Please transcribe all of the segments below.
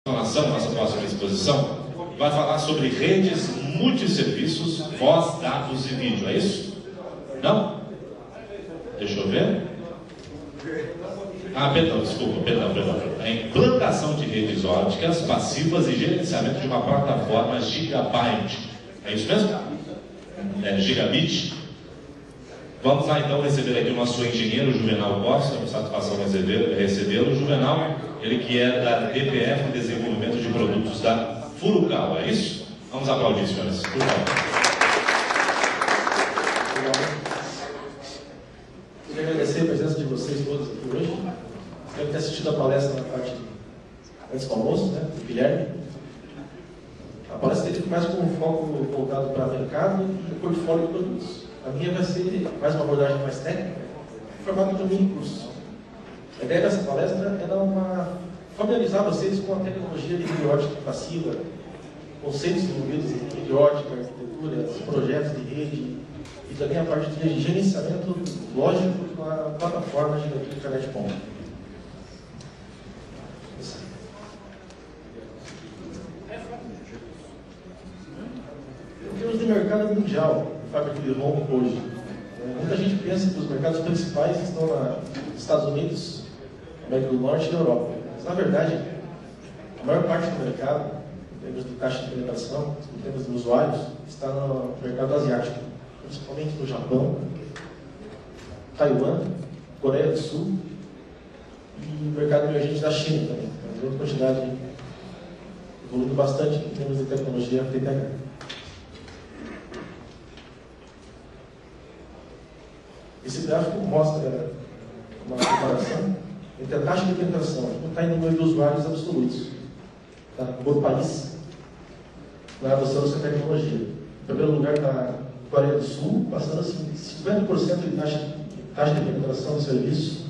Nossa próxima exposição vai falar sobre redes multisserviços, voz, dados e vídeo, é isso? Não? Deixa eu ver. Perdão, desculpa, perdão. A implantação de redes ópticas passivas e gerenciamento de uma plataforma Gigabyte. É isso mesmo? Gigabit. Vamos lá então receber aqui o nosso engenheiro Juvenal Costa, com satisfação recebê-lo. Juvenal, ele que é da DPF, Desenvolvimento de Produtos da Furukawa, é isso? Vamos aplaudir, senhores. Por favor. Queria agradecer a presença de vocês todos aqui hoje. Espero ter assistido a palestra na parte antes do almoço, né, do Guilherme. A palestra teve mais com um foco voltado para o mercado e portfólio de produtos. A minha vai ser mais uma abordagem mais técnica, em formato de um mini curso. A ideia dessa palestra é familiarizar vocês com a tecnologia de rede ótica passiva, conceitos envolvidos em rede ótica, arquitetura, projetos de rede e também a parte de gerenciamento lógico de uma plataforma de internet ponta. Em termos de mercado mundial, fábrica de home hoje. Muita gente pensa que os mercados principais estão nos Estados Unidos, América do Norte e Europa. Mas, na verdade, a maior parte do mercado, em termos de taxa de penetração, em termos de usuários, está no mercado asiático, principalmente no Japão, Taiwan, Coreia do Sul e o mercado emergente da China também. Uma grande quantidade, evoluindo bastante em termos de tecnologia FTTH. Esse gráfico mostra uma comparação entre a taxa de penetração, que está em número de usuários absolutos, tá? Por país, na adoção dessa tecnologia. Em primeiro lugar, na Coreia do Sul, passando assim, 50% de taxa de penetração do serviço,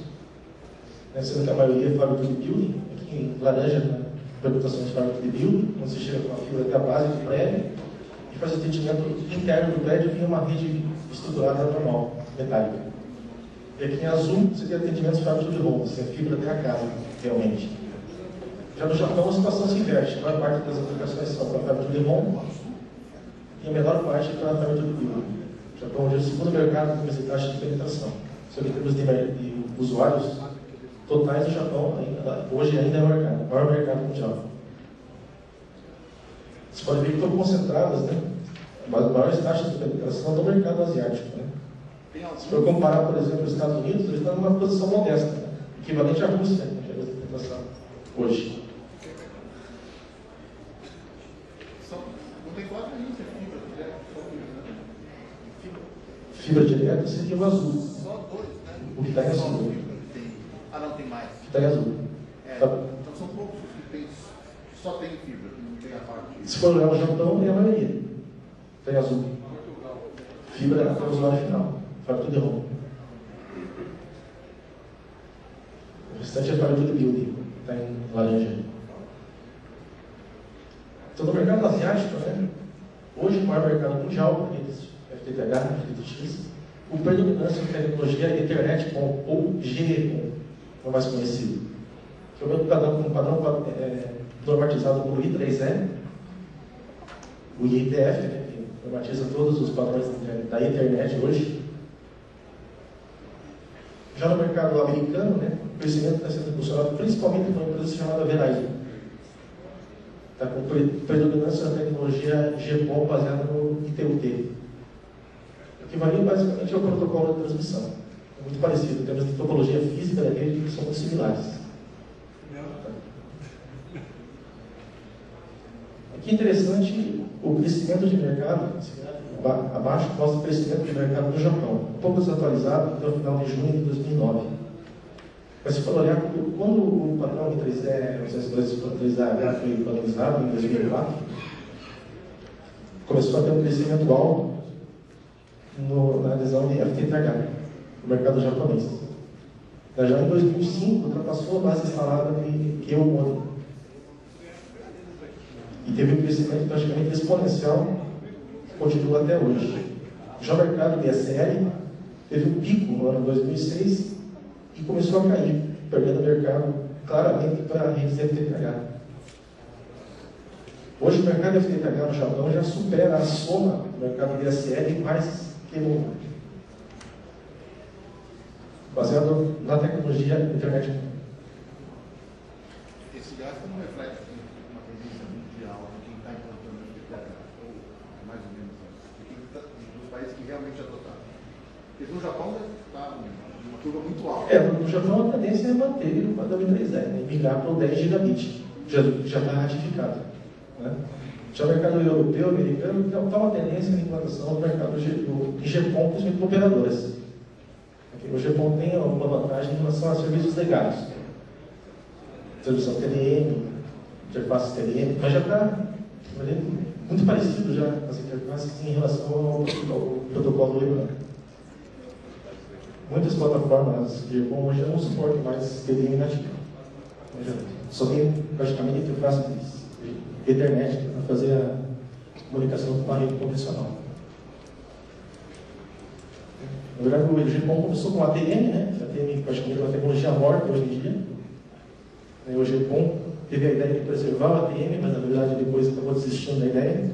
né, sendo que a maioria é fábrica de building, aqui em laranja, né, penetração de fábrica de building, onde você chega com a fibra até a base do prédio e faz atendimento interno do prédio via uma rede estruturada normal, metálica. E aqui em azul, você tem atendimento de fábrica de home, você é fibra até a casa, realmente. Já no Japão, a situação se inverte. A maior parte das aplicações são para a fábrica de home e a menor parte é para a fábrica de building. O Japão hoje é o segundo mercado com essa taxa de penetração. Sobre termos de usuários totais, o Japão hoje ainda é o maior mercado mundial. Você pode ver que estão concentradas, né? As maiores taxas de penetração do mercado asiático, né? Se for comparar, por exemplo, os Estados Unidos, eles estão numa posição modesta, né? Equivalente à Rússia, em termos de penetração, hoje. Não tem quatro linhas de fibra direta? Fibra direta seria o azul. Só dois, né? O que está em azul. Não, tem mais. O que está em azul. Então são poucos que só tem fibra, não tem a parte. Se for olhar o Japão, é a maioria. Está em azul. Fibra é para o usuário final. Fábrica de home. O restante é fábrica de building. Está em laranja. Então, no mercado asiático, né, hoje o maior mercado mundial, redes FTTH, FTTX, o predominância da tecnologia é Ethernet com, ou GE, que é o mais conhecido. Que é o padrão normatizado por I3E, o IETF, né, que normatiza todos os padrões da internet hoje. Já no mercado americano, né, o crescimento está sendo impulsionado principalmente por uma empresa chamada Verizon. Está com predominância da tecnologia GPON baseada no ITU-T. O que varia basicamente é o protocolo de transmissão. É muito parecido, em termos de topologia física da rede, que são muito similares. Aqui é interessante o crescimento de mercado. Abaixo mostra o crescimento de mercado no Japão, um pouco desatualizado até o final de junho de 2009. Mas se for olhar, quando o padrão I3E, o 3AH foi padronizado em 2004, começou a ter um crescimento alto na adesão de FTTH, no mercado japonês. Já em 2005, ultrapassou a base instalada de Keomori. E teve um crescimento praticamente exponencial, que continua até hoje. Já o mercado de DSL teve um pico no ano 2006 e começou a cair, perdendo o mercado claramente para a rede FTTH. Hoje o mercado FTTH no Japão já supera a soma do mercado DSL mais que o baseado na tecnologia da internet. Esse gasto não reflete uma tendência mundial de quem está implantando o FTTH, ou mais ou menos dos países que realmente adotaram. Porque no Japão está uma curva muito alta. No Japão a tendência é manter o padrão 3G, né? Migrar para o 10 gigabit, já está ratificado. Né? Já o mercado europeu, americano, está uma tendência de implantação do mercado de GPON, principalmente para operadoras. O GPON tem uma vantagem em relação a serviços legais. Transmissão TDM, interfaces TDM, mas já está muito parecido já as interfaces em relação ao protocolo WLAN. Muitas plataformas de GPON hoje não suportam mais TDM nativo. Só tem praticamente interface de Ethernet para fazer a comunicação com a rede convencional. Na verdade, o GPON começou com ATM, né? ATM praticamente é uma tecnologia morta hoje em dia. O GPON teve a ideia de preservar o ATM, mas na verdade depois acabou desistindo da ideia.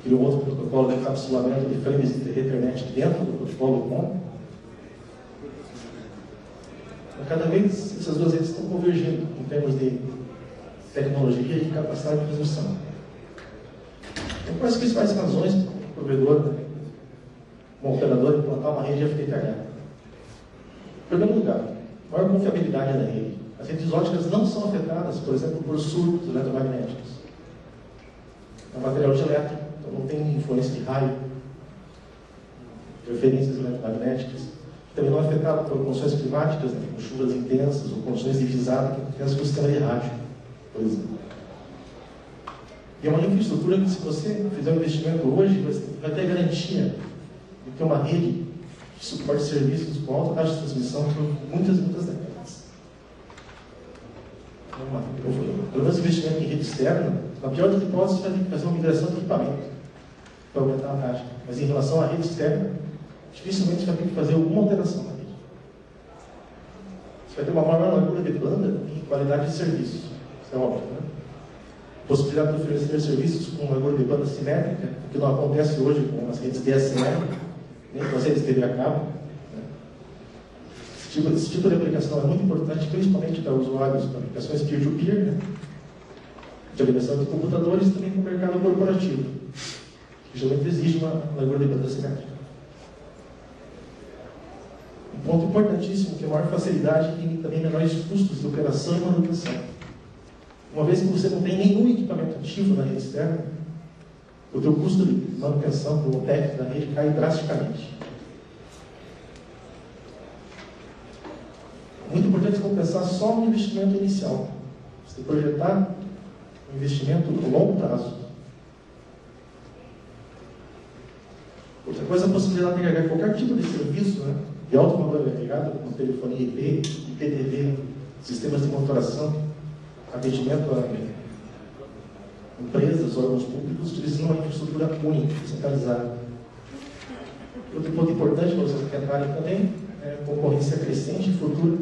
Criou outro protocolo de encapsulamento de frames de Ethernet dentro do protocolo PON. Cada vez essas duas redes estão convergindo em termos de tecnologia e capacidade de transmissão. Então, quais as principais razões para o provedor, um operador, implantar uma rede FTTH? Em primeiro lugar, maior confiabilidade da rede. As redes óticas não são afetadas, por exemplo, por surtos eletromagnéticos. É um material de elétron, então não tem influência de raio, interferências eletromagnéticas. Também não é afetado por condições climáticas, né, como chuvas intensas ou condições de visada que acontecem com o sistema de rádio, por exemplo. E é uma infraestrutura que, se você fizer um investimento hoje, você vai ter garantia de ter uma rede de suporte de serviços com alta taxa de transmissão por muitas décadas. Pelo menos investimento em rede externa, na pior das hipóteses, você vai ter que fazer uma migração de equipamento para aumentar a taxa. Mas em relação à rede externa, dificilmente você vai ter que fazer alguma alteração na rede. Você vai ter uma maior largura de banda e qualidade de serviço. Isso é óbvio, né? Possibilidade de oferecer serviços com largura de banda simétrica, o que não acontece hoje com as redes DSL, nem com as redes TV a cabo. Né? Esse tipo de aplicação é muito importante, principalmente para usuários para aplicações peer-to-peer, né? De alimentação de computadores e também para o mercado corporativo, que geralmente exige uma largura de banda simétrica. Um ponto importantíssimo, que é a maior facilidade e também menores custos de operação e manutenção. Uma vez que você não tem nenhum equipamento ativo na rede externa, o teu custo de manutenção do OPEX da rede cai drasticamente. Muito importante compensar só no investimento inicial. Você projetar um investimento a longo prazo. Outra coisa é a possibilidade de agregar qualquer tipo de serviço, né, de alto valor agregado, como telefonia IP, IPTV, sistemas de monitoração, atendimento a empresas, órgãos públicos, utilizando uma infraestrutura única, centralizada. Outro ponto importante para vocês atentarem também é a concorrência crescente e futura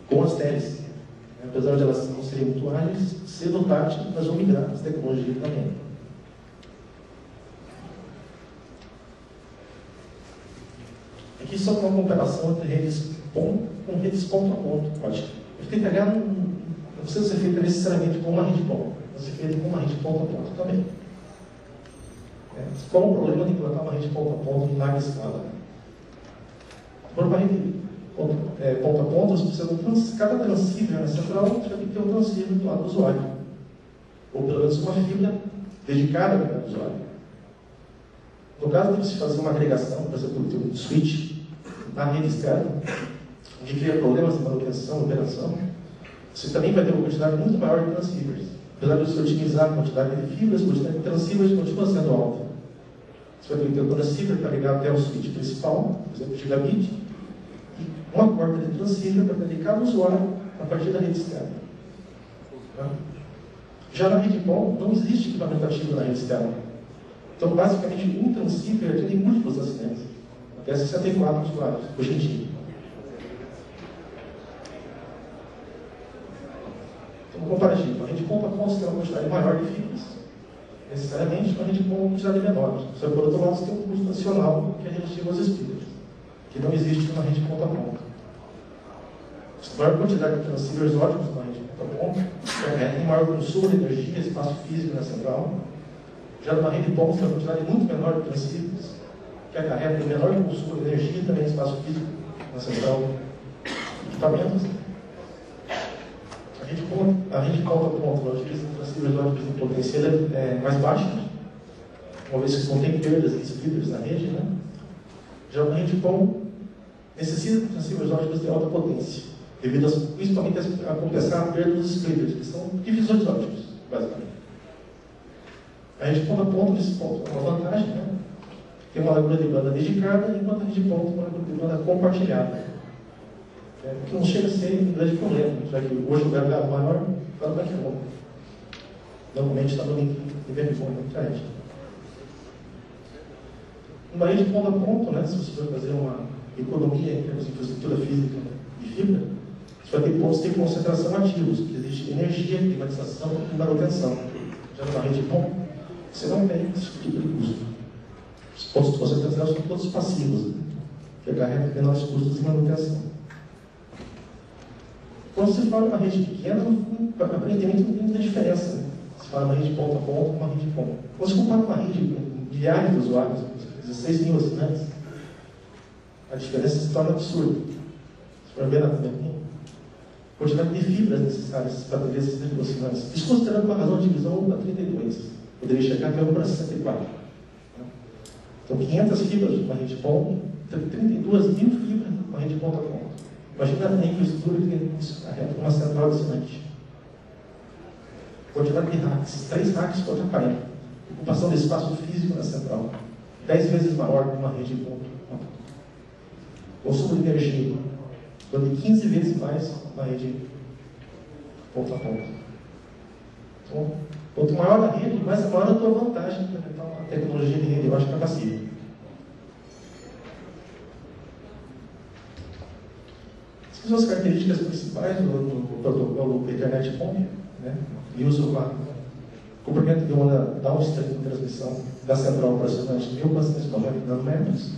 com as teles. Apesar de elas não serem muito ágeis, cedo ou tarde elas vão migrar essa tecnologia também. Aqui só uma comparação entre redes PON com redes ponto a ponto. O FTTH não precisa ser feita necessariamente com uma rede PON, pode ser feita com uma rede ponto a ponto também. Qual o problema de implantar uma rede ponto a ponto em larga escala? Por uma rede ponto a ponto, você precisa de cada transceiver na central, você vai ter que ter um transceiver do lado do usuário. Ou pelo menos uma fibra dedicada para o usuário. No caso de você fazer uma agregação, por exemplo, ter um switch na rede externa, que cria problemas de manutenção e operação, você também vai ter uma quantidade muito maior de transceivers. Apesar de você otimizar a quantidade de fibras, a quantidade de transceivers continua sendo alta. Você vai ter um transceiver para ligar até o switch principal, por exemplo, gigabit, e uma porta de transceiver para dedicar ao usuário a partir da rede externa. Já na rede PON, não existe equipamento ativo na rede externa. Então, basicamente, um transceiver atende múltiplos assinantes, até 64 usuários, hoje em dia. Então, comparativo, a rede ponto a ponto tem uma quantidade maior de fibras, necessariamente uma rede com uma quantidade menor. Só que, por outro lado, você tem um custo adicional que é relativo aos splitters, que não existe numa rede ponta a ponta. A maior quantidade de transceivers óticos numa rede ponta a ponta tem maior consumo de energia, espaço físico na central. Já numa rede ponta, tem uma quantidade muito menor de transceivers, que acarreta menor consumo de energia e também espaço físico na central. Equipamentos. A rede ponta a ponta, ela utiliza transceivers óticos em potência mais baixa, uma vez que não tem perdas de splitters na rede, né? Já uma rede PON necessita de transceivers óticos de alta potência, devido principalmente a compensar a perda dos splitters, que são divisores óticos, basicamente. A rede ponta a ponta, nesse ponto, é uma vantagem, né? Tem uma largura de banda dedicada, enquanto a rede ponta tem uma largura de banda compartilhada. Que não chega a ser um grande problema, já que hoje o gargalo maior está no backbone. Normalmente está no link de backbone na internet. Numa rede ponta a ponta, né, se você for fazer uma economia em termos de infraestrutura física de fibra, você vai ter pontos de concentração ativos, que existe energia, climatização e manutenção. Já numa rede ponta, você não tem esse tipo de custo. Os pontos de concentração são todos passivos, que acarretam menores custos de manutenção. Quando você fala uma rede pequena, aparentemente não tem muita diferença. Né? Você fala uma rede ponta a ponta com uma rede ponta. Quando você compara uma rede com milhares de usuários, 16 mil assinantes, a diferença se torna absurda. Se for ver na a quantidade de fibras necessárias para atender esses assinantes. Isso considerando uma razão de divisão para 32. Poderia chegar até 1 para 64. Então, 500 fibras numa rede ponta, 32 mil fibras numa rede ponta a ponta. Imagina a infraestrutura que isso arreta uma central de assinante. Quantidade de racks, 3 racks por aparelho. Ocupação de espaço físico na central. 10 vezes maior que uma rede ponta a ponta. Consumo de energia, de 15 vezes mais na rede ponta a ponta. Então, quanto maior a rede, mais maior a tua vantagem de implementar uma tecnologia de rede ótica passiva. Essas são as características principais do protocolo Ethernet PON, né? Ele usa o comprimento de onda downstream de transmissão da central para assinante de 1490 nanômetros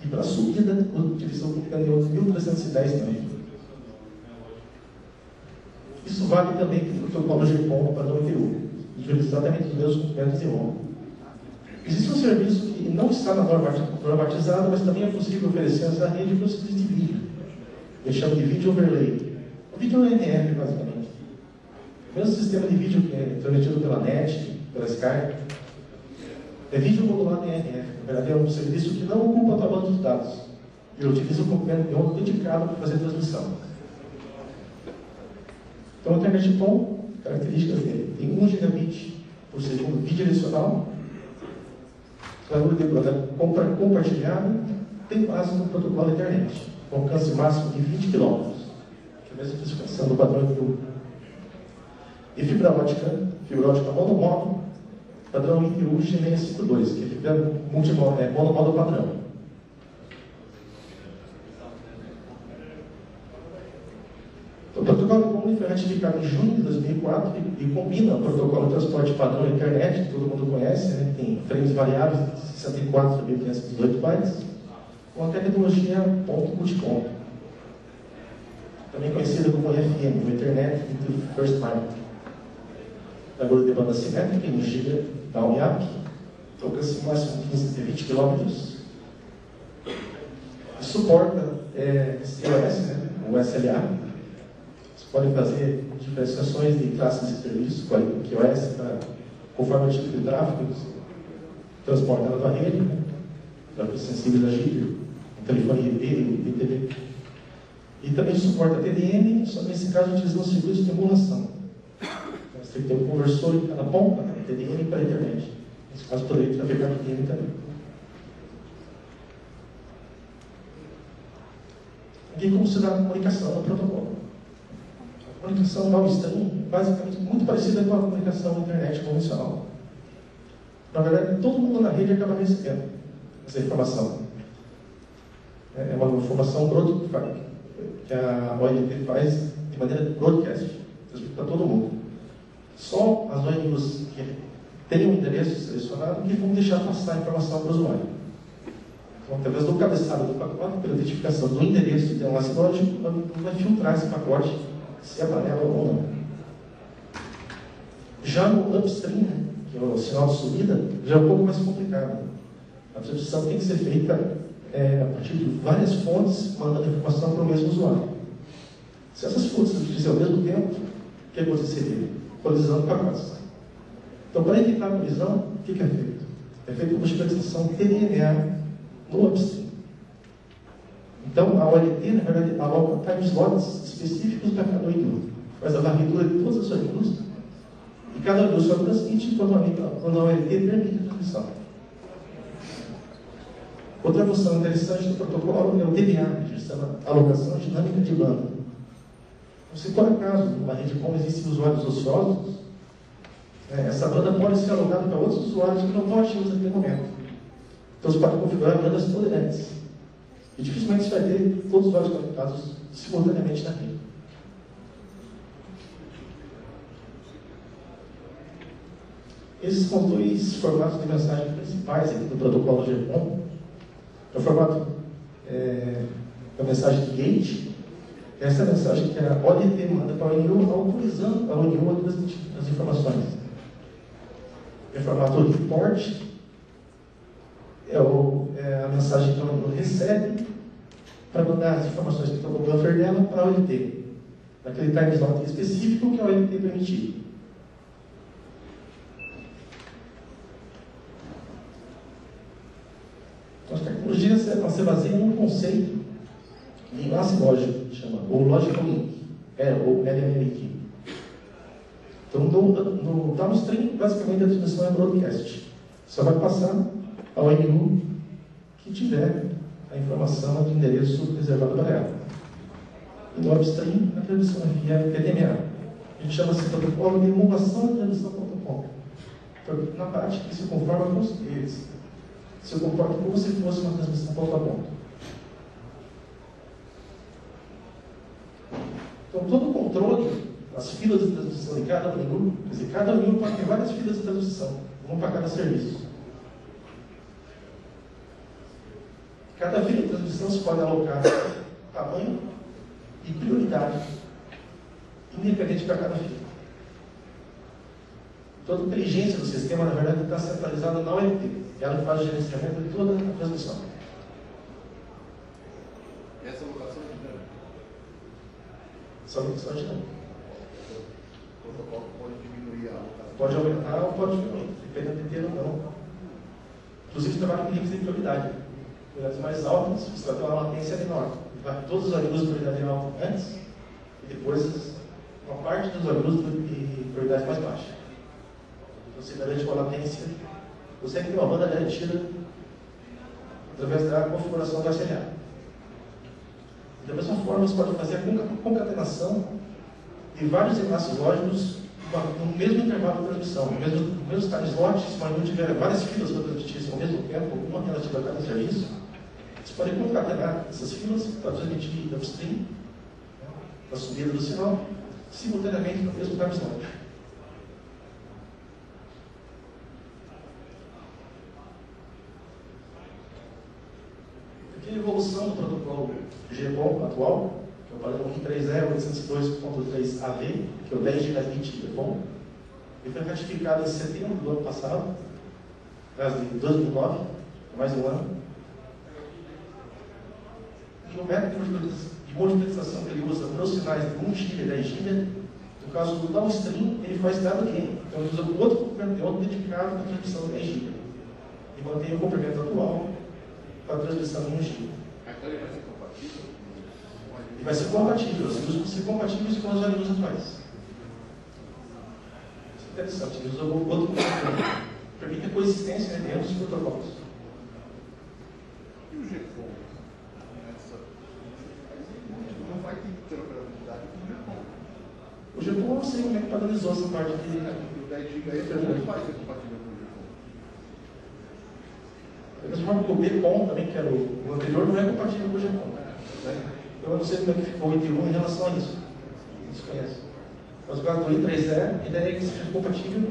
e para a subida utiliza o comprimento de onda de 1310 também. Isso vale também para o protocolo GPON para o ITU, utiliza exatamente os mesmos comprimentos de onda. Existe um serviço que não está na norma normatizada, mas também é possível oferecer essa rede para o serviço de vídeo. Eles chamam de vídeo overlay. O vídeo é NF, basicamente. O mesmo sistema de vídeo que é transmitido pela NET, pela Skype. É vídeo modulado em NF. Na verdade, é um serviço que não ocupa a tua banca de dados. Ele utiliza um comprimento de onda dedicado para fazer transmissão. Então, o Ethernet PON, características dele, tem 1 gigabit por segundo bidirecional, largura de banda compartilhada, tem base no protocolo Ethernet, com alcance máximo de 20 km, que é a mesma especificação do padrão ITU. E fibra ótica monomodo, padrão ITU G652, que é fibra monomodo padrão. O protocolo PON foi ratificado em junho de 2004 e combina o protocolo de transporte padrão internet, que todo mundo conhece, né? Tem frames variáveis de 64.518 bytes, com a tecnologia ponto multiponto, também conhecida como FM, o Internet into First Mile. Largura de banda simétrica em 1 GB down e up, alcance máximo de 20 km. E suporta TOS, né? O SLA. Podem fazer diferenciações de classes de serviço, QoS, conforme o tipo de tráfego transporta na tua rede, né? Tráfego sensível a jitter, telefonia IP e TV. E também suporta TDM, só que nesse caso utilizando um circuito de emulação. Você tem que ter um conversor em cada ponta, né? TDM para a internet. Nesse caso, poderia trafegar TDM também. Aqui como se dá a comunicação no protocolo. A comunicação downstream, basicamente, muito parecida com a comunicação na internet convencional. Na verdade, todo mundo na rede acaba recebendo essa informação. É uma informação que a ONT faz de maneira broadcast, para todo mundo. Só as ONTs que tem um endereço selecionado que vão deixar passar a informação para o usuário. Então, através do cabeçalho do pacote, pela identificação do endereço de enlace lógico, vai filtrar esse pacote se é amarelo ou não. Já no upstream, que é o sinal de subida, já é um pouco mais complicado. A transmissão tem que ser feita a partir de várias fontes, mandando informação para o mesmo usuário. Se essas fontes existissem ao mesmo tempo, o que aconteceria? Colisão de pacotes. Então, para evitar a colisão, o que é feito? É feita uma especificação TDMA no upstream. Então, a OLT, na verdade, aloca time slots específicos para cada ONU. Faz a varredura de todas as ONUs e cada ONU só transmite quando a OLT permite a transmissão. Outra função interessante do protocolo é o DBA, que se chama alocação dinâmica de banda. Então, se por acaso numa rede como existem usuários ociosos, essa banda pode ser alocada para outros usuários que não estão ativos naquele momento. Então você pode configurar bandas tolerantes. E dificilmente você vai ter todos os usuários conectados simultaneamente na rede. Esses são dois formatos de mensagem principais aqui do protocolo GPON. É o formato da mensagem de gate. Essa é a mensagem que a OLT manda para a ONU, autorizando a ONU a transmitir as informações. É o formato report. É a mensagem que a ONU recebe para mandar as informações que estão no buffer dela para a OLT. Naquele time slot específico que a OLT permitir. As tecnologias se baseiam num conceito de enlace lógico, que chama, ou Logical Link, ou LLLink. Então, no downstream, basicamente a transmissão é broadcast. Só vai passar ao ONU que tiver a informação de endereço reservado para ela. E no upstream, a transmissão é via TDMA. A gente chama esse protocolo de emulação de transmissão ponto-a-ponto. Então, na prática, isso conforma com eles. Se comporta como se fosse uma transmissão ponto a ponto. Então, todo o controle das filas de transmissão de cada ONU, quer dizer, cada ONU pode ter várias filas de transmissão, uma para cada serviço. Cada fila de transmissão se pode alocar tamanho e prioridade, independente para cada fila. Toda a inteligência do sistema, na verdade, está centralizada na OLT. Ela faz o gerenciamento de toda a transmissão. Essa alocação é dinâmica? Essa alocação é dinâmica. O protocolo pode diminuir a alocação? Pode aumentar ou pode diminuir, dependendo de ter ou não. Inclusive, trabalha com links de prioridade. Prioridades mais altas, você vai ter uma latência menor. Vai todos os algoritmos de prioridade alta antes, e depois uma parte dos algoritmos de prioridade mais baixa. Então, você garante uma latência. Você tem uma banda garantida através da configuração do SLA. Da mesma forma, você pode fazer a concatenação de vários enlaces lógicos no mesmo intervalo de transmissão, no mesmo time slot. Se não tiver várias filas para transmitir ao mesmo tempo, uma relativa a cada serviço, você pode concatenar essas filas para transmitir upstream, a subida do sinal, simultaneamente no mesmo time slot. A evolução do protocolo GPON atual, que é o padrão 3.802.3AV, que é o 10 gigabit GPON, ele foi ratificado em setembro do ano passado, de 2009, há mais de um ano. E o método de multiplexação que ele usa para os sinais de 1 GB e 10 GB, no caso do downstream, ele faz dado gain. Então ele usa outro comprimento dedicado para a transmissão de 10 GB. E mantém o comprimento atual para a transmissão de 1 GB. Então ele vai ser compatível? Ele vai ser compatível, as luzes vão ser compatíveis com as luzes atuais. Isso é interessante, ele usa outro protocolo. Permite a coexistência entre ambos os protocolos. E o GPON? Não vai ter interoperabilidade com o GPON. O GPON não sei como é que padronizou essa parte aqui. O 10 GB não vai ser compatível com o GPON. Da mesma forma que o BPON também, que era o anterior, não é compatível com o GPON. Eu não sei como é que ficou o IT1 em relação a isso. Não se conhece. Mas o caso do I3E, a ideia é que seja compatível,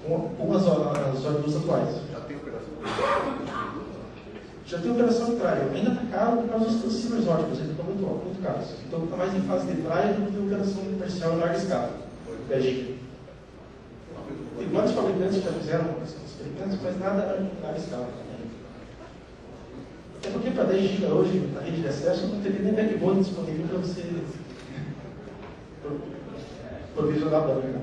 com as ONUs atuais. Já tem operação? Já tem operação de praia. Ainda está caro por causa dos transceivers óticos, eles estão muito caros. Então está mais em fase de praia do que operação comercial em larga escala. Tem vários fabricantes que já fizeram experimentos, mas nada em larga escala. Até porque para 10 GB hoje, na rede de acesso, não teria nem backbone disponível para você provisionar a banda.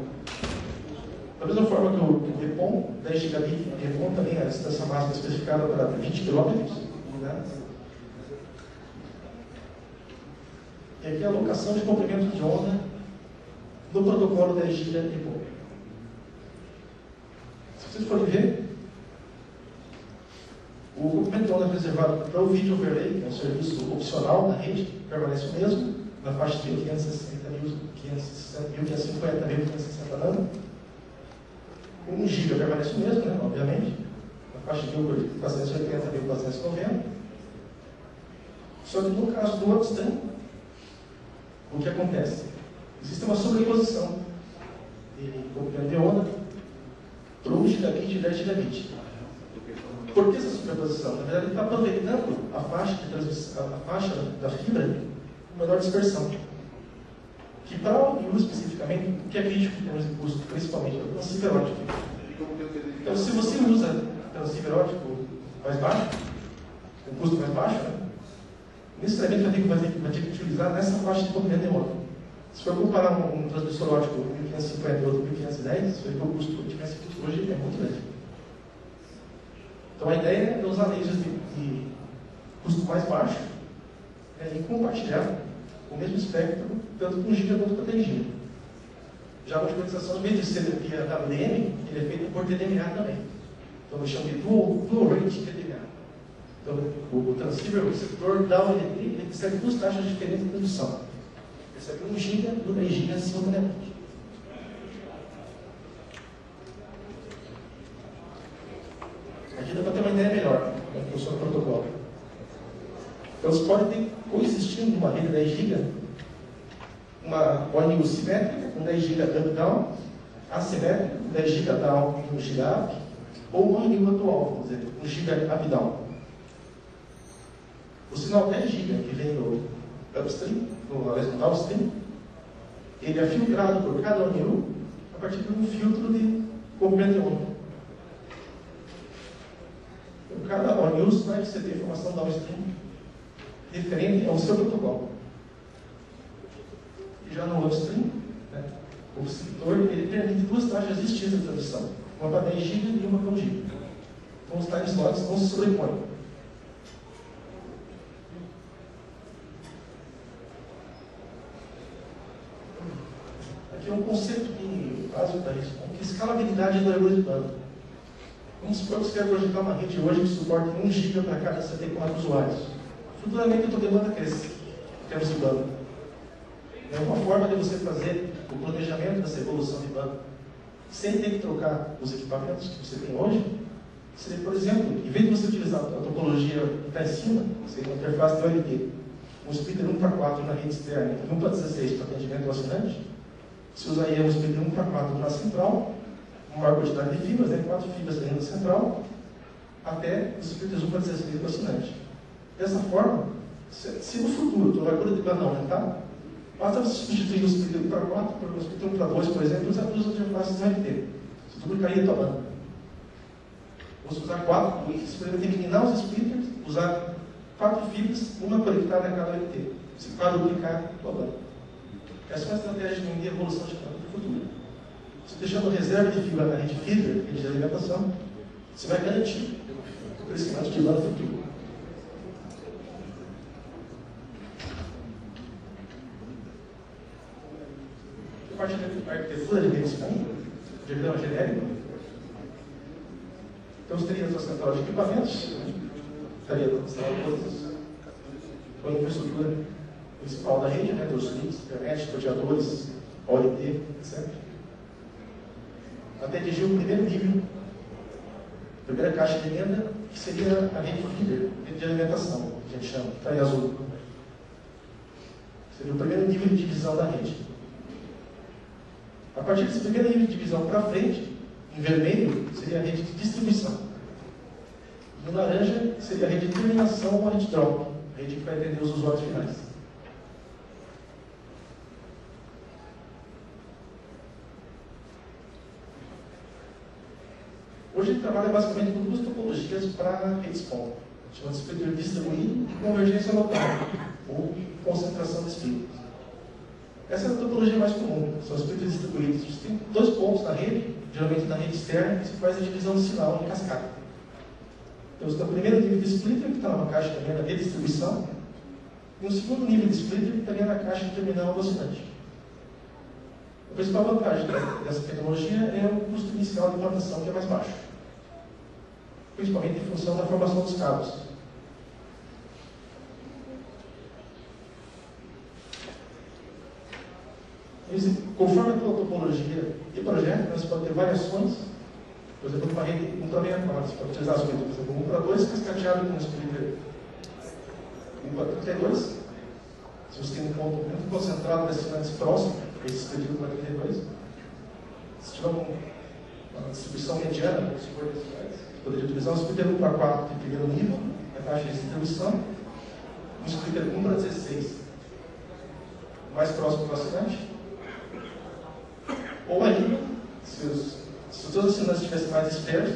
Da mesma forma que o GPON, 10 gigabit de GPON também, a distância máxima especificada para 20 km. Né? E aqui a alocação de comprimento de onda no protocolo 10 GB de GPON. Se vocês forem ver, o comprimento de onda reservado para o Video Overlay, que é um serviço opcional da rede, permanece o mesmo, na faixa de 1560, 1550, 1560 nano. 1 GB permanece o mesmo, né, obviamente, na faixa de 1480 a 1490. Só que no caso do upstream, o que acontece? Existe uma sobreposição de comprimento de onda para 1 gigabit e 10 gigabit. Por que essa sobreposição? Na verdade, ele está aproveitando a faixa de transmissão, a faixa da fibra com menor dispersão. Que para o IU especificamente, o que é crítico em termos de custo, principalmente, é o transceiver ótico. Então, se você usa transceiver ótico mais baixo, com custo mais baixo, né, necessariamente vai ter que utilizar nessa faixa de comprimento de onda. Se for comparar um transmissor ótico 1550 e outro 1510, você vê que o custo de transmissão hoje é muito grande. Então, a ideia é usar lasers de custo mais baixo e compartilhar o mesmo espectro, tanto com GB quanto com 10 GB. Já a multiplexação, em vez de ser via WDM, ele é feito por TDMA também. Então, eu chamo de Dual Rate TDMA. Então, o transceiver, o receptor da OLT, ele recebe duas taxas diferentes de transmissão. Recebe 1 GB e 10 GB simultaneamente. Aqui dá para ter uma ideia melhor como funciona o protocolo. Então, você pode ter coexistindo numa rede 10 GB, uma ONU simétrica com 10 GB up-down, assimétrica com 10 GB down e 1 GB up, ou uma ONU atual, vamos dizer, 1 GB up-down. O sinal 10 GB que vem no upstream, no downstream, ele é filtrado por cada ONU a partir de um filtro de comprimento de onda. Então, cada ONU vai receber informação downstream referente ao seu protocolo. E já no upstream, né, o receptor ele permite duas taxas distintas de transmissão, uma para 10 GB e uma para 1 GB. Então os time slots não se sobrepõem. Aqui é um conceito básico para isso, que é a escalabilidade do largura de banda. Vamos supor que você quer projetar uma rede hoje que suporte 1 GB para cada 74 usuários. Futuramente a tua demanda cresce, em termos de banda. É uma forma de você fazer o planejamento dessa evolução de banda sem ter que trocar os equipamentos que você tem hoje. Seria, por exemplo, em vez de você utilizar a topologia que está em cima, seria uma interface de OLT, um splitter 1:4 na rede externa e 1:16 para atendimento ao assinante, você usaria um splitter 1:4 na central, uma maior quantidade de fibras, 4 fibras dentro da central, até os splitters 1:16 para o assinante. Dessa forma, se no futuro a largura de banda aumentar, basta você substituir o splitter 1:4 por um splitter 1:2, por exemplo, e usar duas interfaces de OLT. Você duplicaria a tua banda. Vamos usar 4 wikis, você poderia eliminar os splitters, usar 4 fibras, uma conectada a cada OLT. Você quadruplicar a tua banda. Essa é uma estratégia de evolução de banda para o futuro. Você deixando reserva de fibra na rede feeder, rede de alimentação, você vai garantir o crescimento de banda futuro. A partir da arquitetura de redes também, diagrama genérico. Então, você teria a sua central de equipamentos, estaria instalado todas com a infraestrutura principal da rede, né, dos links, internet, roteadores, OLT, etc. Até atingir o primeiro nível, a primeira caixa de emenda, que seria a rede feeder, rede de alimentação, que a gente chama, que está em azul. Seria o primeiro nível de divisão da rede. A partir desse primeiro nível de divisão para frente, Em vermelho seria a rede de distribuição. E em laranja seria a rede de terminação ou a rede drop, a rede que vai atender os usuários finais. Hoje ele trabalha basicamente com duas topologias para redes ponto. Chama-se splitter distribuído e convergência local, ou concentração de splitters. Essa é a topologia mais comum, são os splitters distribuídos. Você tem dois pontos na rede, geralmente na rede externa, que se faz a divisão do sinal em cascata. Então você tem o primeiro nível de splitter, que está numa caixa também na redistribuição, e um segundo nível de splitter, que estaria na caixa de terminal oscilante. A principal vantagem dessa tecnologia é o custo inicial de implantação, que é mais baixo, principalmente em função da formação dos cabos. Conforme a tua topologia e projeto, você pode ter variações. Por exemplo, numa rede 1 para 64, você pode utilizar as coisas, por exemplo, 1 para 2 cascateado com um splitter 1 para 32. Se você tem um ponto muito concentrado de assinantes próximo, esse splitter 1 para 32. Se tiver uma distribuição mediana, como se for desse caso, você poderia utilizar um splitter 1 para 4 de primeiro nível, na caixa de distribuição, um splitter 1 para 16, mais próximo do assinante. Ou ainda, se os seus assinantes estivessem mais espertos,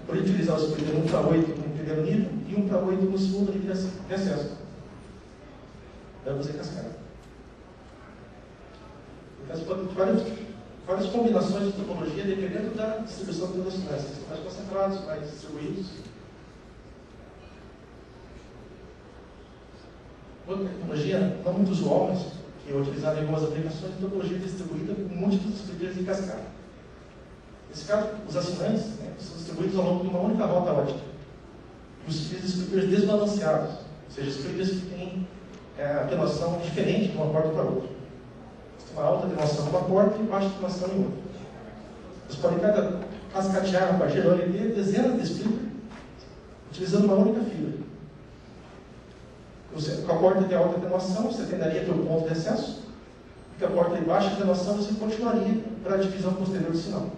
poderia utilizar o splitter 1 para 8 no primeiro nível e 1 para 8 no segundo nível de acesso. Vamos em cascata. Então, você pode ter várias combinações de topologia dependendo da distribuição dos seus assinantes. São mais concentrados, mais distribuídos. Outra tecnologia não muito usual, mas que é utilizada em algumas aplicações, de topologia distribuída com múltiplos splitters em cascata. Nesse caso, os assinantes são distribuídos ao longo de uma única rota ótica. E os splitters desbalanceados, ou seja, splitters que têm atenuação diferente de uma porta para outra. Você tem uma alta atenuação em uma porta e baixa atenuação em outra. Você pode cascatear a partir da OLT dezenas de splitters, utilizando uma única fibra. Com a porta de alta atenuação, você tenderia para o ponto de acesso, e com a porta de baixa atenuação, você continuaria para a divisão posterior do sinal.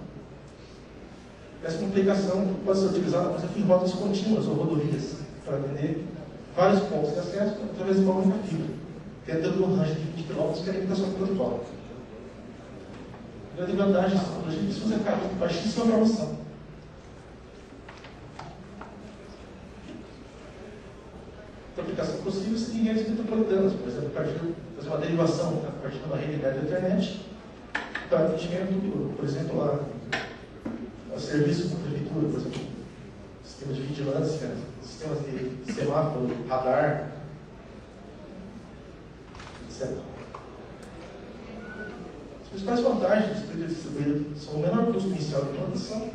Essa complicação pode ser utilizada, por exemplo, em rotas contínuas ou rodovias, para atender vários pontos de acesso através de uma única fibra, dentro do range de 20 km, que é a limitação do protocolo. A grande vantagem dessa tecnologia é que isso usa cabos de baixíssima formação. A aplicação possível seria em redes metropolitanas, por exemplo, fazer uma derivação a partir de uma rede aberta da internet para atendimento, por exemplo, a serviços da prefeitura, por exemplo, sistemas de vigilância, sistemas de semáforo, radar, etc. As principais vantagens do splitter distribuído são o menor custo inicial de implantação,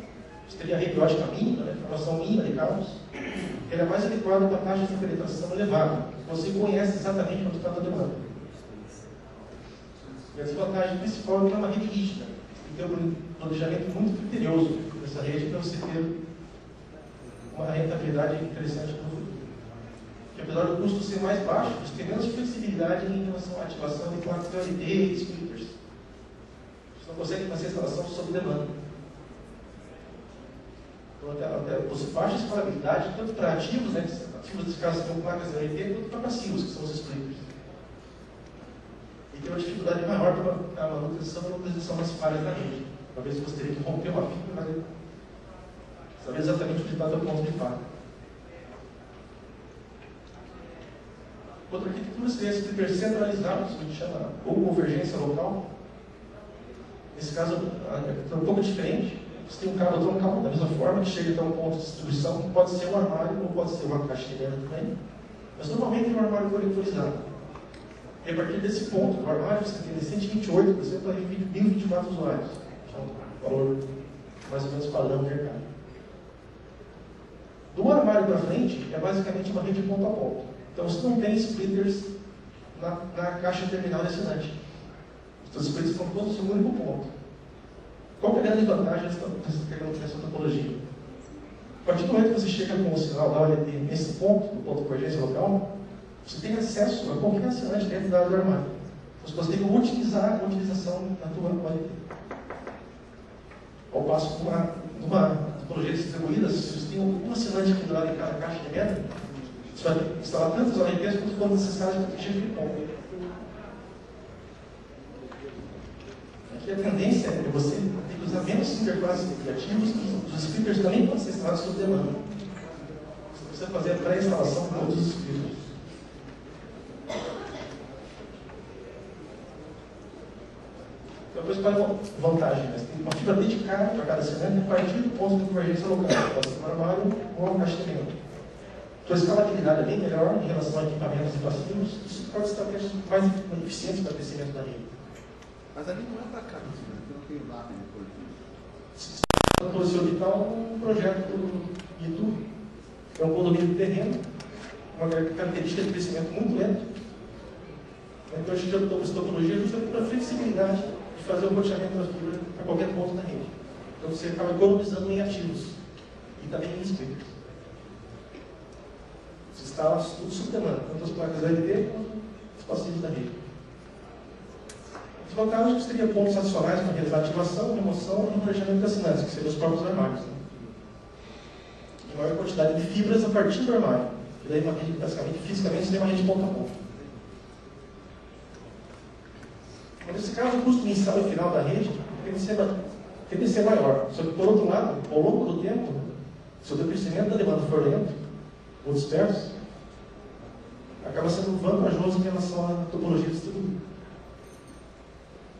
você teria a rede ótica mínima, formação mínima de cabos. Ele é mais adequado para taxas de penetração elevada. Você conhece exatamente quanto está a demanda. E a desvantagem principal é que é uma rede rígida. Tem que ter um planejamento muito criterioso dessa rede para você ter uma rentabilidade interessante no futuro. Porque apesar do custo ser mais baixo, você tem menos flexibilidade em relação à ativação de placas TLT e splitters. Você não consegue fazer a instalação sob demanda. Então, você baixa a escalabilidade tanto para ativos, ativos desse caso são placas LT, quanto para passivos, que são os splitters. E tem uma dificuldade maior para a manutenção das falhas da rede. Talvez você teria que romper uma fibra para saber exatamente onde está o ponto de falha. Outra arquitetura seria splitter centralizado, que a gente chama ou convergência local. Nesse caso, é um pouco diferente. Você tem um cabo troncal, da mesma forma, que chega até um ponto de distribuição, que pode ser um armário ou pode ser uma caixa de dentro também. Mas normalmente é um armário coletorizado. E a partir desse ponto do armário, você tem de 128, por exemplo, a 1024 usuários. Então, valor mais ou menos padrão do mercado. Do armário para frente, é basicamente uma rede ponto a ponto. Então, você não tem splitters na caixa terminal de assinante. Os splitters estão todos no único ponto. Qual é a grande vantagem dessa topologia? A partir do momento que você chega com o sinal da OLT nesse ponto, no ponto de convergência local, você tem acesso a qualquer assinante dentro da área do armário. Então, você consegue otimizar a utilização da tua OLT. Ao passo que numa topologia distribuída, se você tem um assinante pendurado em cada caixa de renda, você vai instalar tantas ORPs quanto for necessário para atingir aquele ponto. Aqui a tendência é você ter que usar menos interfaces aplicativos, os scripters também podem ser instalados sob demanda. Você vai fazer a pré-instalação com todos os scripters. Então, a principal vantagem, né? Você tem uma fibra dedicada para cada assinante a partir do ponto de convergência local, pode ser um armário ou uma caixa de renda. Sua escalabilidade é bem melhor em relação a equipamentos e passivos, isso pode estratégias mais eficientes para o crescimento da rede. Mas ali não é para cá, porque não tem nada depois disso. A Torre Orbital é um projeto do YouTube, é um condomínio de terreno, uma característica de crescimento muito lento. Então a gente optou por essa topologia justamente pela flexibilidade de fazer o roteamento da fibra a qualquer ponto da rede. Então você acaba economizando em ativos e também em scripts. Você instala tudo sob demanda, tanto as placas LT quanto os passivos da rede. As vantagens seriam pontos adicionais para realizar ativação, remoção e manejamento de assinantes, que seriam os próprios armários. Né? E maior quantidade de fibras a partir do armário. E daí uma rede, basicamente, fisicamente, seria uma rede ponta a ponta. Nesse caso, o custo inicial e final da rede tende a ser maior. Só que, por outro lado, ao longo do tempo, se o crescimento da demanda for lento ou disperso, acaba sendo vantajoso em relação à topologia distribuída.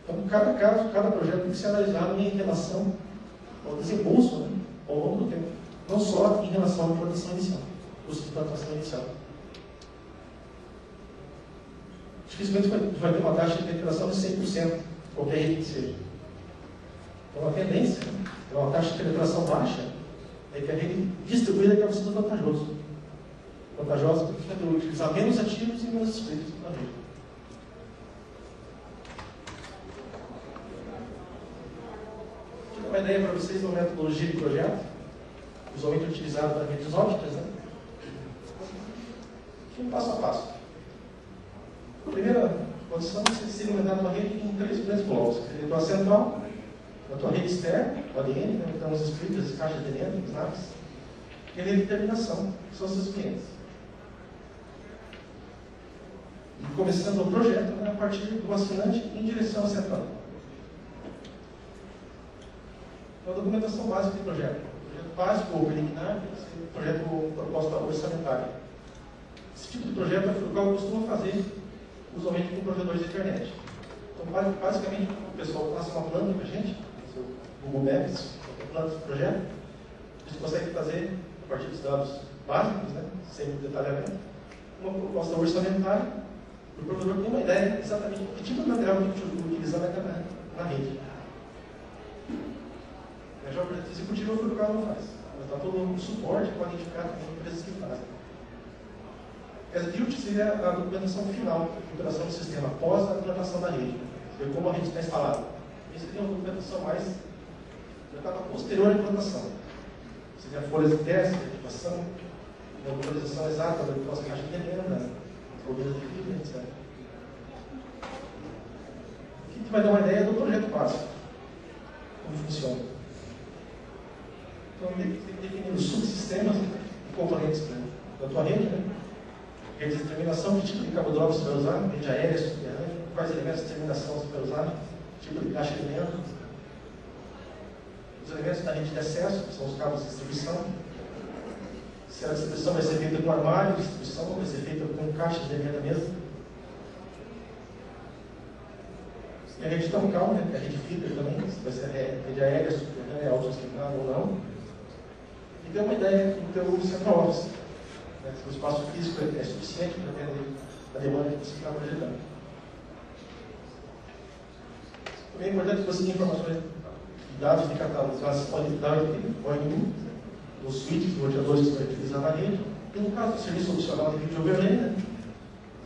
Então, cada caso, cada projeto tem que ser analisado em relação ao desembolso, né, ao longo do tempo. Não só em relação à implantação inicial, custo de implantação inicial. Dificilmente vai ter uma taxa de penetração de 100%, qualquer rede que seja. Então, a tendência é uma taxa de penetração baixa, é que a rede distribuída acaba sendo vantajosa. Vantajosa porque você vai utilizar menos ativos e menos scripts na rede. Vou dar uma ideia para vocês da metodologia de projeto, usualmente utilizado para redes ópticas, né? Um passo a passo. A primeira condição é você segmentar a tua rede em 3 grandes blocos. Você tem a tua central, a tua rede externa, o ADN, né? Então os scripts, as caixas de dentro, os NACs, e a rede de terminação, que são os seus clientes. E começando o projeto, né, a partir do assinante em direção à central. Então, a documentação básica do projeto. O projeto básico ou preliminar, o projeto proposta orçamentária. Esse tipo de projeto é o que eu costumo fazer, usualmente com provedores de internet. Então, basicamente, o pessoal passa uma planta para a gente, o Google Maps, a planta do projeto, a gente consegue fazer, a partir dos dados básicos, né, sem detalhamento, uma proposta orçamentária, para o provedor ter uma ideia exatamente do que tipo de material que a gente utiliza na rede. Já o projeto executivo é o que o cara não faz. Mas está todo o suporte para identificar também empresas que fazem. Essa DILT seria a documentação final da operação do sistema, após a implantação da rede. Seria como a rede está instalada. Isso seria uma documentação mais da etapa posterior à implantação. Seria folhas de teste, de ativação, a localização exata da nossa caixa de demanda, folhas de fibra, etc. Aqui a gente vai dar uma ideia do projeto básico. Como funciona. Então, tem que definir os subsistemas e componentes da tua rede, né? Rede de terminação, que tipo de cabo drop você vai usar, rede aérea, subterrânea, quais elementos de terminação você vai usar, tipo de caixa de dentro, os elementos da rede de acesso, que são os cabos de distribuição, se a distribuição vai ser feita com armário de distribuição, vai ser feita com caixas de venda mesmo. E a rede troncal, né? A rede feeder também, se vai ser a rede aérea, subterrânea, autossustentável ou não. E ter uma ideia do teu central office. Né? Se o espaço físico é suficiente para atender a demanda que você está projetando. Também é importante que você tenha informações e dados de catálogo pode dar o ONU, os switches, os roteadores que você vai utilizar na rede. E no caso do serviço opcional de vídeo overlay, né?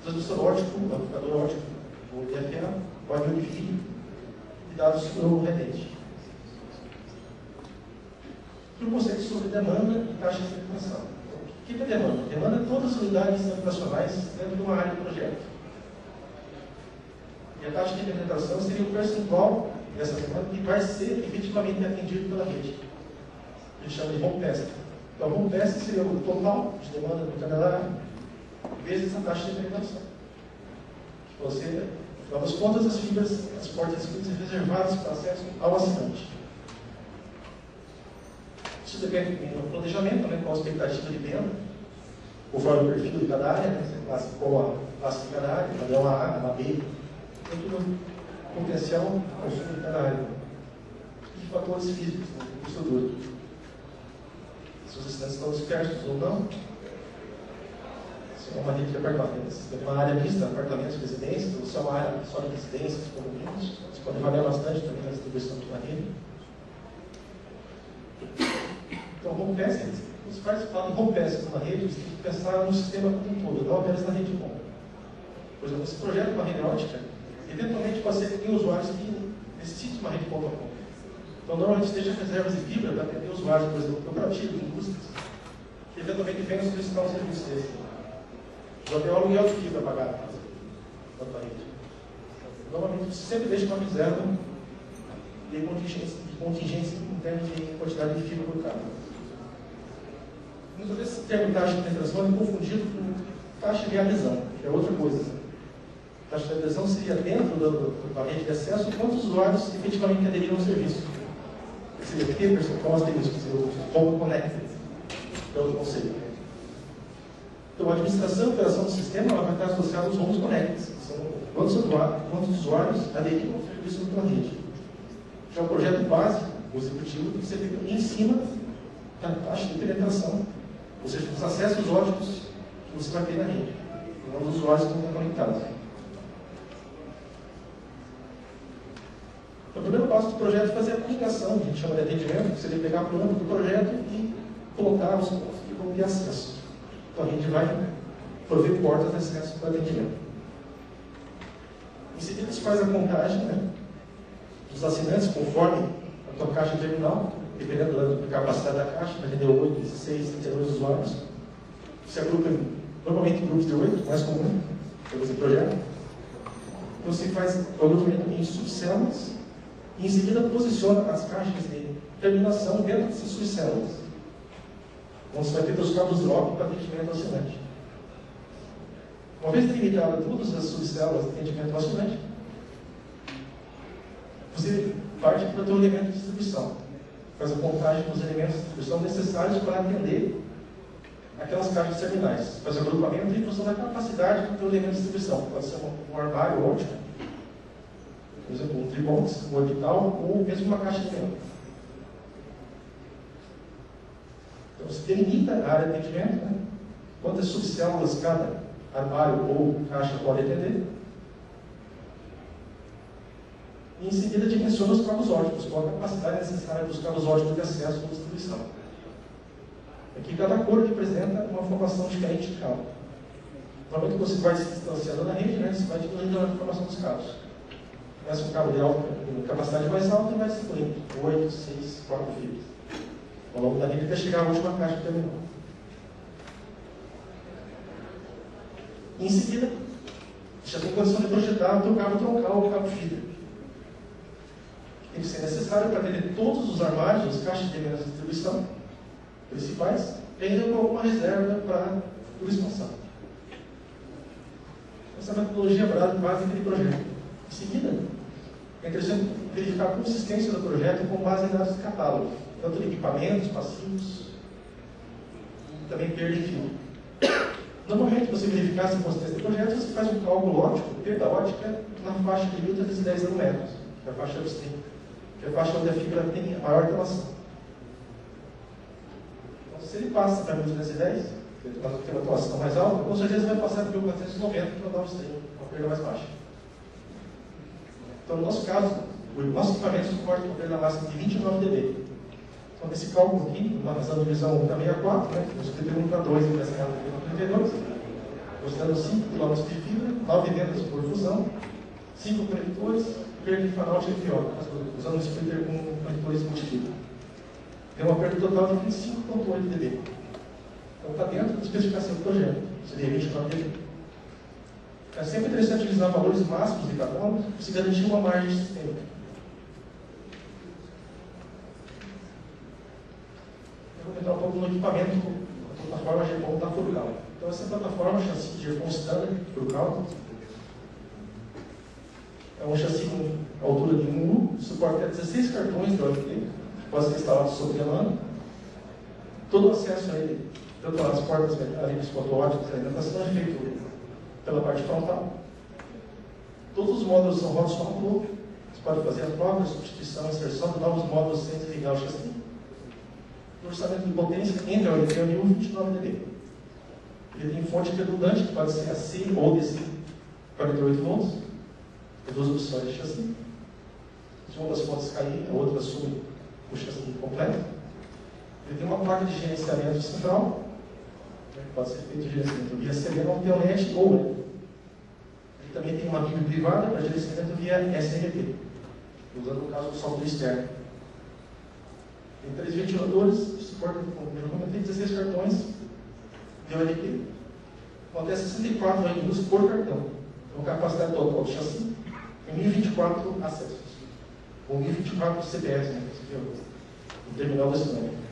Transmissor óptico, amplificador óptico, o DFA, o ONU de vídeo e dados no redente. Para o conceito sobre demanda e taxa de penetração. O que é demanda? Demanda é todas as unidades operacionais dentro de uma área do projeto. E a taxa de penetração seria o percentual essa semana que vai ser efetivamente atendido pela rede. A gente chama de home test. Então, home test seria o total de demanda do canelário vezes a taxa de penetração. Você, no final das contas, as fibras, as portas das fibras reservadas para acesso ao assinante. Isso depende do planejamento, né, qual a expectativa de venda, conforme o perfil de cada área, né, você classificou a classe de cada área, padrão A, uma B, tem tudo o potencial consumo de cada área. E fatores físicos, né, estrutura. Se os assinantes estão dispersos ou não. Se é uma rede de apartamentos, se é uma área mista, apartamentos, residências, ou se é uma área só de residências, condomínios, isso pode variar bastante também na distribuição de uma rede. Então, home test, os pais falam em home test numa rede, você tem que pensar no sistema como um todo, não apenas na rede de ponta. Por exemplo, esse projeto de uma rede ótica, eventualmente pode ser que tenha usuários que necessitem de uma rede ponta a ponta. Então, normalmente deixa reservas de fibra para atender usuários, por exemplo, corporativos, indústrias, que eventualmente venham solicitar um serviço desse. Já tem um aluguel de fibra pagado na tua rede. Normalmente, você sempre deixa uma reserva de contingência em termos de quantidade de fibra por cabo. Muitas vezes esse termo taxa de penetração é confundido com taxa de adesão, que é outra coisa. Taxa de adesão seria dentro da rede de acesso quantos usuários efetivamente aderiram ao serviço. Seria T percentual asterisco, seria o home connected, que é outro conceito. Então, a administração e operação do sistema ela vai estar associada aos homes connected, que são quantos usuários aderiram ao serviço da tua rede. Já o projeto básico, o executivo, você fica em cima da taxa de penetração, ou seja, dos acessos óticos que você vai ter na rede, não dos usuários que estão conectados. Então, o primeiro passo do projeto é fazer a comunicação, a gente chama de atendimento, que seria pegar a planta do projeto e colocar os pontos que vão ter acesso. Então, a gente vai prover portas de acesso para o atendimento. Em seguida, se faz a contagem, né, dos assinantes conforme a tua caixa terminal, dependendo da capacidade da caixa, vai atender 8, 16, 32 usuários. Você agrupa normalmente em grupos de 8, mais comum, para fazer projeto. Então, você faz o agrupamento em subcélulas e, em seguida, posiciona as caixas de terminação dentro dessas subcélulas. Então, você vai ter os cabos drop para atendimento ao assinante. Uma vez delimitadas todas as subcélulas de atendimento ao assinante, você parte para o teu elemento de distribuição. Faz a contagem dos elementos de distribuição necessários para atender aquelas caixas terminais. Faz o agrupamento em função da capacidade do teu elemento de distribuição. Pode ser um armário ótico, por exemplo, um tribox, um orbital, ou mesmo uma caixa de elemento. Então, você delimita a área de atendimento, né? Quantas subcélulas cada armário ou caixa pode atender. E, em seguida, dimensiona os cabos óticos, qual a capacidade necessária dos cabos óticos de acesso à distribuição. Aqui, cada cor representa uma formação diferente de cabo. Normalmente, você vai se distanciando da rede, né, você vai diminuindo a formação dos cabos. Começa um cabo de alta, com capacidade mais alta e vai distribuindo 8, 6, 4 fibras. Ao longo da rede, até chegar à última caixa terminal. Em seguida, já tem condição de projetar o teu cabo troncal ou cabo fibra. Tem que ser necessário para atender todos os armários, as caixas de elementos de distribuição principais, e ainda com alguma reserva para futura expansão. Essa é a metodologia básica de projeto. Em seguida, é interessante verificar a consistência do projeto com base em dados de catálogo, tanto de equipamentos, passivos, e também perda de fio. Normalmente, você verificar essa consistência do projeto, você faz um cálculo óptico, perda ótica, na faixa de 1.310 nanômetros, que é a faixa upstream, que é a faixa onde a fibra tem a maior relação. Então, se ele passa para 1.310, ele tem uma atuação mais alta, com certeza vai passar para 1.490, que é o downstream, uma perda mais baixa. Então, no nosso caso, o nosso equipamento suporta uma perda máxima de 29 dB. Então, nesse cálculo aqui, uma razão de divisão da 64, né, nós temos 1 para 2 e essa reta para 32, considerando 5 km de fibra, 9 vendas por fusão, 5 conectores, perda de fanal de FO, usando um splitter com conectores multifibra. Tem uma perda total de 25,8 dB. Então, está dentro da especificação do projeto, seria 29 dB. É sempre interessante utilizar valores máximos de carbono para se garantir uma margem sistêmica. vou entrar um pouco no equipamento, a plataforma GEPON da Furukawa. Então, essa plataforma, chassi de GEPON Standard Furukawa, é um chassi com altura de 1 suporta até 16 cartões da OLT, que pode ser instalado sob demanda. Todo o acesso a ele, tanto as portas metálicas quanto óticas, a alimentação é feito pela parte frontal. Todos os módulos são rodados só um pouco. Você pode fazer a própria substituição, inserção de novos módulos sem desligar o chassi. O orçamento de potência entre a OLT e o 29 dB. Ele tem fonte redundante, que pode ser AC ou DC, 48 volts. Tem duas opções de chassi. Se uma das fontes cair, a outra assume o chassi completo. Ele tem uma placa de gerenciamento central, pode ser feito de gerenciamento via CB, Telnet ou LED. Ele também tem uma BIM privada para gerenciamento via SRT, usando no caso o software externo. Tem 3 ventiladores, suporta, como eu comentei, 16 cartões de OLT. Até 64 IUs por cartão. Então, capacidade total do chassi é 1024 acessos, ou 1024 CPS, né? No terminal desse nome.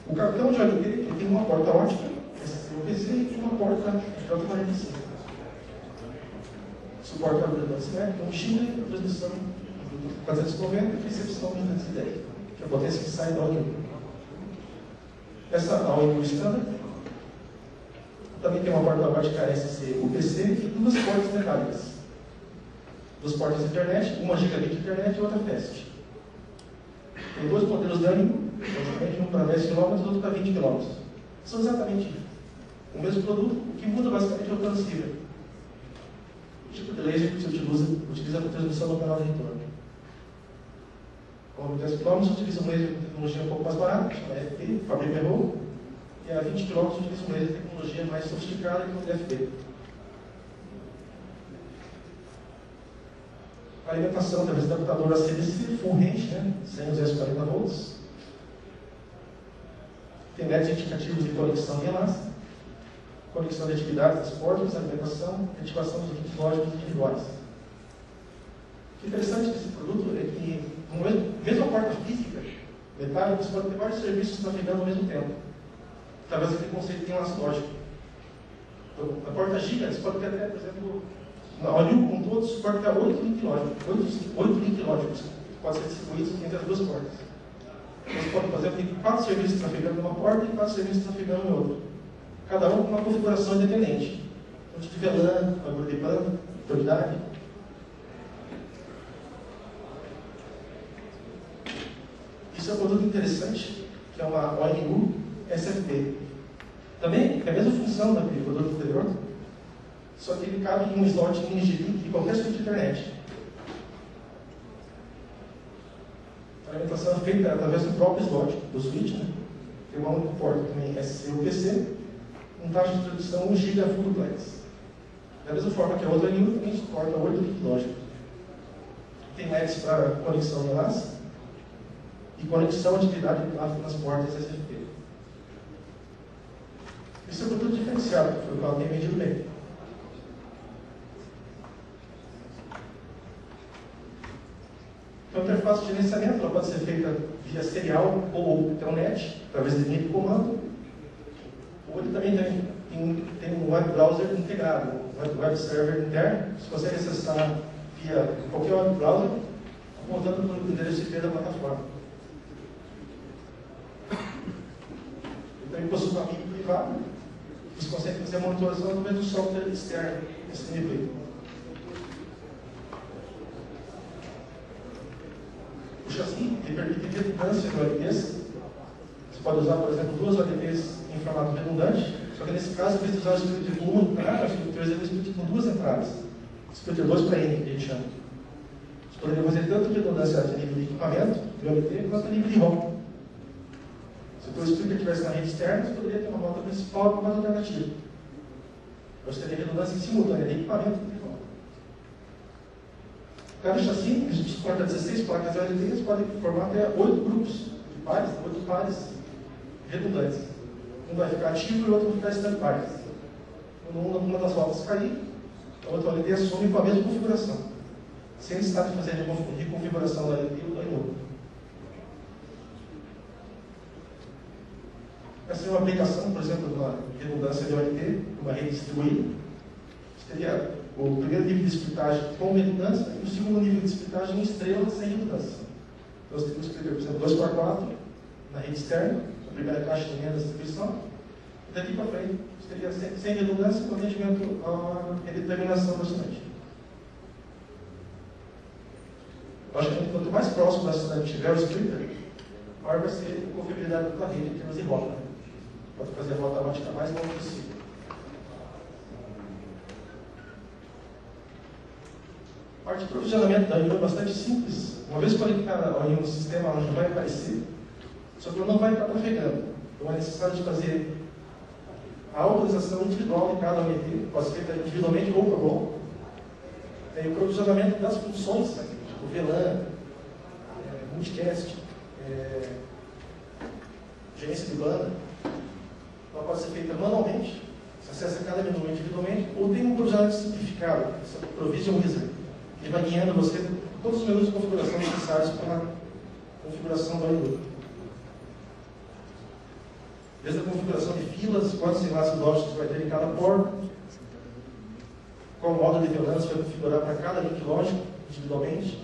O cartão de OLT ele tem uma porta ótica, SCO-PC, e uma porta J45. Suporta a velocidade, um Chile, transmissão 490 e recepção 210, que é a potência que sai da ONU. Essa ONU standard também tem uma porta ótica SCO-PC e 2 portas metálicas. 2 portas de internet, uma gigabit de internet e outra fast. Tem 2 modelos de ânimo, um para 10 km e outro para 20 km. São exatamente o mesmo produto, o que muda basicamente é o transceiver. O tipo de laser que você utiliza para transmissão no canal de retorno. Com 10 km você utiliza um laser de tecnologia um pouco mais barata, chama FP, Fabric Errou, e a 20 km você utiliza um laser de tecnologia mais sofisticada, que é o DFB. A alimentação através do adaptador ACDC, full range, né? 100 240 volts. Tem métodos indicativos de conexão em enlace, conexão de atividades das portas, alimentação e ativação dos equipes lógicos individuais. O que é interessante desse produto é que, mesmo a porta física, metálica, você pode ter vários serviços navegando ao mesmo tempo. Talvez aquele conceito tenha enlace lógico. Então, na porta giga, você pode ter até, por exemplo, na ONU, com todos, suporta 8 link lógicos, que podem ser distribuídos entre as 2 portas. Você pode, por exemplo, ter 4 serviços trafegando numa porta e 4 serviços trafegando em outra. Cada um com uma configuração independente. Fonte de VLAN, bagulho de banda, autoridade. Isso é um produto interessante, que é uma ONU SFP. Também é a mesma função daquele produto anterior, só que ele cabe em um slot mini GB de qualquer suíte de internet. A alimentação é feita através do próprio slot do switch, né? Tem uma única porta também SC-UPC, com taxa de transmissão 1 GB full duplex. Da mesma forma que a outra linha também suporta 8 bits lógicos. Tem LEDs para conexão de enlace e conexão de atividade de tráfego nas portas SFP. Esse é um produto diferenciado, que foi o qual tem vendido bem. Então, a interface de gerenciamento ela pode ser feita via serial ou Telnet, através de linha de comando. Ou ele também tem um web browser integrado, um web server interno. Você consegue acessar via qualquer web browser, apontando para o endereço IP da plataforma. Ele também possui uma mídia privada. Você consegue fazer a monitorização através do software externo, SNP. O chassi permite redundância de OLTs. Você pode usar, por exemplo, 2 OLTs em formato redundante, só que nesse caso, em vez de usar o splitter com 1 entrada, o splitter é o splitter com 2 entradas. Splitter 2 para N, que a gente chama. Você poderia fazer tanto redundância a nível de equipamento, de OLT, quanto a nível de ROM. Se o teu splitter estivesse na rede externa, você poderia ter uma rota principal e uma rota alternativa. Você teria redundância simultânea de equipamento e de ROM. Cada chassi, que suporta 16 placas OLTs, pode formar até 8 grupos de pares, 8 pares redundantes. Um vai ficar ativo e o outro vai ficar stand-by. Quando uma das rotas cair, a outra OLT assume com a mesma configuração, sem necessidade de fazer reconfiguração da OLT ou da INU. vai ser uma aplicação, por exemplo, de uma redundância de OLT, uma rede distribuída. Seria o primeiro nível de splitagem com redundância e o segundo nível de splitagem em estrela sem redundância. Então, você tem que escrever, por exemplo, 2x4 na rede externa, a primeira caixa de renda da distribuição, e daqui para frente, seria sem redundância com atendimento à redeterminação da cidade. Logicamente, quanto mais próximo da cidade tiver o splitter, maior vai ser a confiabilidade da rede em termos de rota. Pode fazer a rota ótica mais longa possível. A parte de provisionamento da ONU é bastante simples. Uma vez conectada a ONU no sistema, ela já vai aparecer, só que ela não vai estar trafegando. Então é necessário de fazer a autorização individual de cada ONT, pode ser feita individualmente ou por bloco. Tem o provisionamento das funções, tipo VLAN, multicast, gerência de banda. Ela pode ser feita manualmente, se acessa cada menu individualmente, ou tem um provisionamento simplificado, Provision Wizard, que vai guiando você por todos os menus de configuração necessários para a configuração da ONU. Desde a configuração de filas, quantos enlaces lógicos vai ter em cada porta, qual modo de VLAN você vai configurar para cada link lógico, individualmente,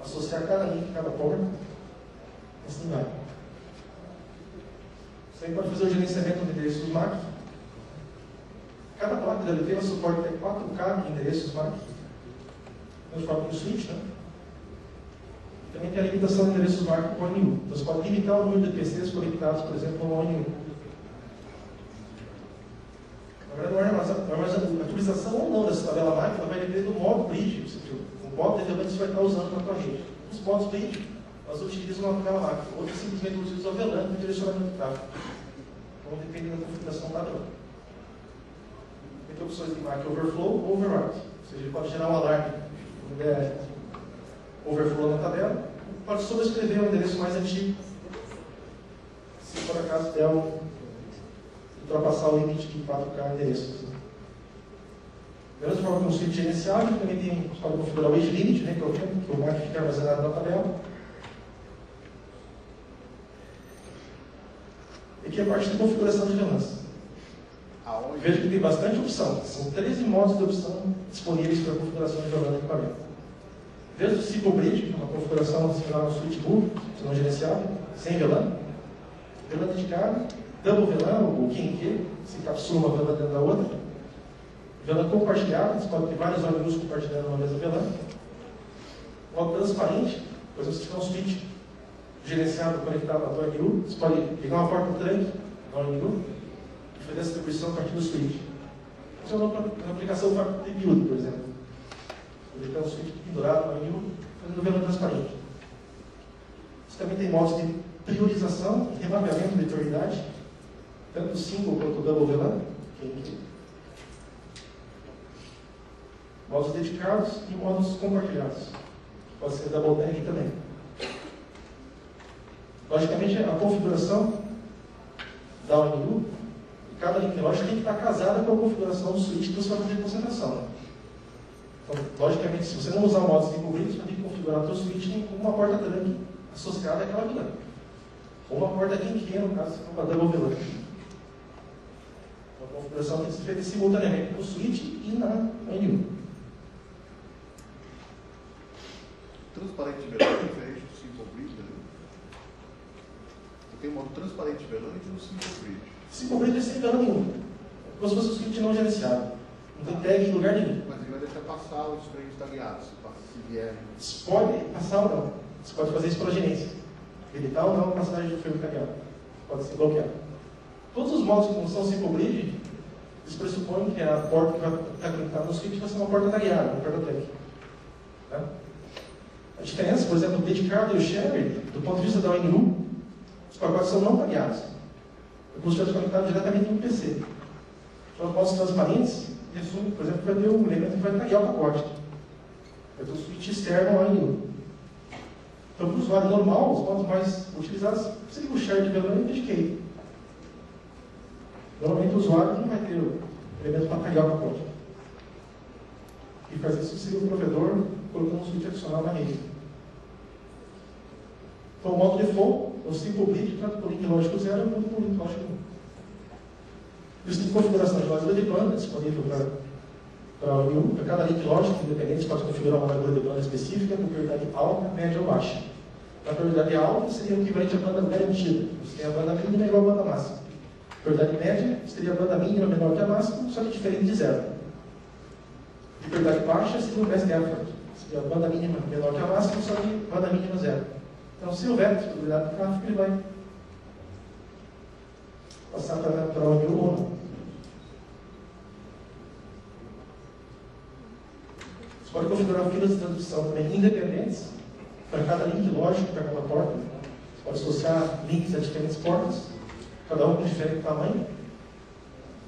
associar cada link a cada porta, e assim vai. Você pode fazer o gerenciamento de endereços MAC. Cada placa da LT suporta até 4K de endereços MAC. Transforma no switch, né? Também tem a limitação de endereços MAC com ONU. Então você pode limitar o número de PCs conectados, por exemplo, ao ONU. Na verdade, a atualização ou não dessa tabela MAC vai depender do modo bridge. O modo de você vai estar usando na tua rede. Os modos bridge, nós utilizamos uma tabela MAC. Outros simplesmente utilizam o VLAN para direcionamento de tráfego. Então depende da configuração padrão. Tem opções de MAC overflow ou overwrite. Ou seja, ele pode gerar um alarme quando der overflow na tabela. Pode sobrescrever o endereço mais antigo, se por acaso der ultrapassar o limite de 4K endereços. Da mesma forma que um switch gerenciável, também tem, você pode configurar o age limit, né, que é o tempo que o MAC fica armazenado na tabela. E aqui é a parte de configuração de VLANs. Veja que tem bastante opção. São 13 modos de opção disponíveis para a configuração de VLAN no equipamento. Desde o Simple Bridge, que é uma configuração similar ao Switch Book, não gerenciável, sem VLAN. VLAN dedicado, Double VLAN, ou QNQ, se encapsula uma VLAN dentro da outra. VLAN compartilhado, você pode ter vários ONUs compartilhando uma mesma VLAN. Modo transparente, por exemplo, se tiver um switch gerenciado conectado à tua ONU, você pode pegar uma porta trunk da ONU e fazer a distribuição a partir do switch. Isso é uma aplicação de build, por exemplo. Ele tem um switch pendurado na ONU, fazendo VLAN transparente. Você também tem modos de priorização e remapeamento de prioridade, tanto o single quanto o double VLAN. Modos dedicados e modos compartilhados. Pode ser double tag também. Logicamente, a configuração da ONU, cada link lógico tem que estar casada com a configuração do switch dos fatores de concentração. Então, logicamente, se você não usar o modo Simple Bridge, você vai ter que configurar o seu switch com uma porta trunk associada àquela VLAN. Ou uma porta QNQ, no caso, uma double VLAN. Então, a configuração tem que ser feita simultaneamente no switch e na ONU. Transparente VLAN é diferente do Simple Bridge, né? Você tem um modo transparente VLAN e tem o Simple Bridge. Simple Bridge é sem VLAN nenhum. Como se fosse um switch não gerenciado. Não tem tag em lugar nenhum. Mas ele vai deixar passar os frames tagueados, se vier. Pode passar ou não. Você pode fazer isso pela gerência. Evitar ou não a passagem do frame tagueado. Pode ser bloqueado. Todos os modos que não são Simple Bridge, eles pressupõem que a porta que vai estar conectada no switch vai ser uma porta tagueada, uma porta tag. Tá? A diferença, por exemplo, o dedicado e o shared, do ponto de vista da ONU, os pacotes são não tagueados. É como se estivesse conectado diretamente no PC. Então, os modos transparentes, resume, por exemplo, vai ter um elemento que vai taguear o pacote. Vai ter um switch externo ao ONU. Então, para o usuário normal, os modos mais utilizados seria o shared VLAN e o dedicated. Normalmente, o usuário não vai ter o elemento para taguear o pacote. E fazer isso seria o provedor colocando um switch adicional na rede. Então, o modo default, o Simple Bridge, tanto por link lógico 0 quanto por link lógico 1. Isso tem configuração de largura de banda disponível para cada link lógico independente. Você pode configurar uma largura de banda específica com prioridade alta, média ou baixa. A prioridade alta seria o equivalente à banda garantida. Você tem a banda mínima igual a banda máxima. A prioridade média seria a banda mínima menor que a máxima, só que diferente de zero. E a prioridade baixa seria o best effort. Seria a banda mínima menor que a máxima, só que banda mínima zero. Então, se houver disponibilidade de tráfego, ele vai passar para o ONU ou não. Você pode configurar filas de transmissão também independentes para cada link lógico, para cada porta. Você pode associar links a diferentes portas, cada um com diferente tamanho.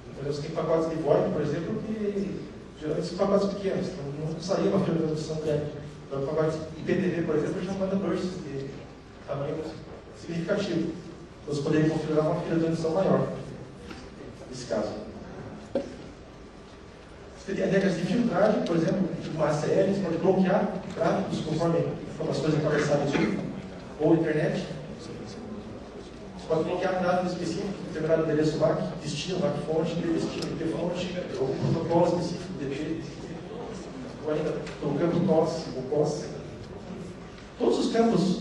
Então, você tem pacotes de VoIP, por exemplo, que geralmente são pacotes pequenos, então não precisaria uma fila de transmissão grande. Então, pacotes IPTV, por exemplo, já manda bursts de tamanho significativo. Você poderia configurar uma fila de transmissão maior, nesse caso. Você tem regras de filtragem, por exemplo, tipo uma ACL, você pode bloquear tráfegos conforme informações atravessadas ou internet. Você pode bloquear tráfego específico, determinado endereço MAC, destino, MAC fonte, destino, IP fonte, ou um protocolo específico, DP, ou ainda o campo TOS, ou POS. Todos os campos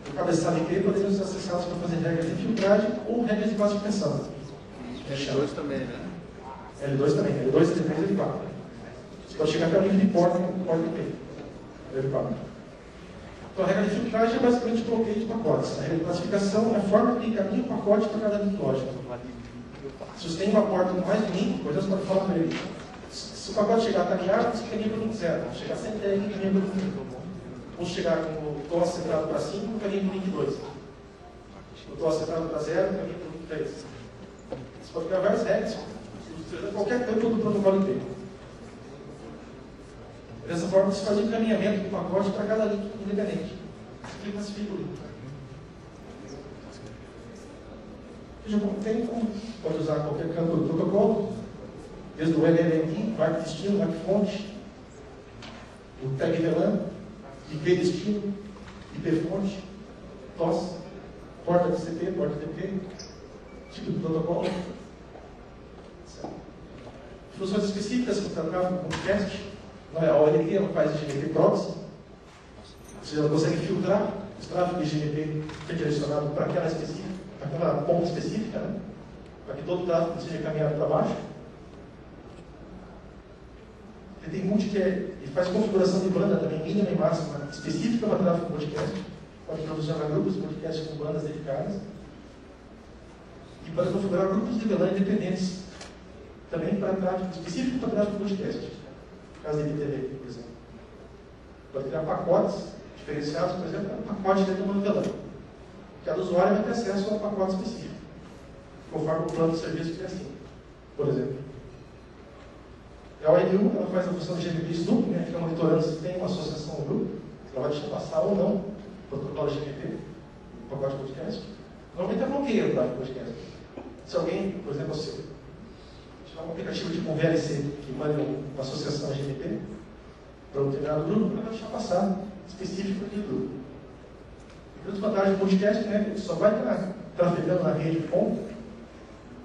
do cabeçalho IP poderiam ser acessados para fazer regras de filtragem ou regras de classificação. L2 também, né? L2 também, L2, L3 e L4. Você pode chegar até o nível de porta IP. L4. Então, a regra de filtragem é basicamente bloqueio de pacotes. A regra de classificação é a forma que encaminha o pacote para cada link lógico. Se você tem uma porta com mais de um link, por exemplo, você pode falar para ele: se o pacote chegar caminhado, você encaminha para o link 0. Se chegar sem ideia, encaminha para o link 1. Ou chegar com o TOS centrado para 5, encaminha para o link 2. O TOS centrado para 0, encaminha para o link 3. Você pode criar várias regras, qualquer campo do protocolo IP. Dessa forma, você faz o encaminhamento do pacote para cada link independente. Você classifica o link. Pode usar qualquer campo do protocolo, desde o LLMI, MAC destino, MAC fonte, o tag VLAN, IP destino, IP fonte, TOS, porta TCP, porta TP, tipo de protocolo. Funções específicas para tráfego podcast. Não é a OLT, ela faz GNP proxy. Ou seja, ela consegue filtrar os tráfegos de GNP que é direcionado para aquela específica, para aquela ponta específica, né? Para que todo o tráfego seja encaminhado para baixo. Ele tem ele faz configuração de banda também, mínima e máxima, específica para tráfego podcast. Pode provisionar grupos de podcast com bandas dedicadas. E pode configurar grupos de VLAN independentes também para tráfego específico para tráfego podcast. No caso de IPTV, por exemplo. Pode criar pacotes diferenciados, por exemplo, um pacote dentro do VLAN. Cada usuário vai ter acesso a um pacote específico, conforme o plano de serviço que é assim, por exemplo. A ONU, ela faz a função de GNP Snoop, né, fica monitorando se tem uma associação ao grupo, ela vai deixar passar ou não o protocolo GNP, o pacote podcast. Normalmente ela bloqueia o tráfego podcast. Se alguém, por exemplo, um aplicativo tipo um VLC que manda uma associação GNP para um determinado grupo, ela vai deixar passar específico daquele grupo. A grande vantagem do podcast, né, que só vai estar trafegando na rede ponta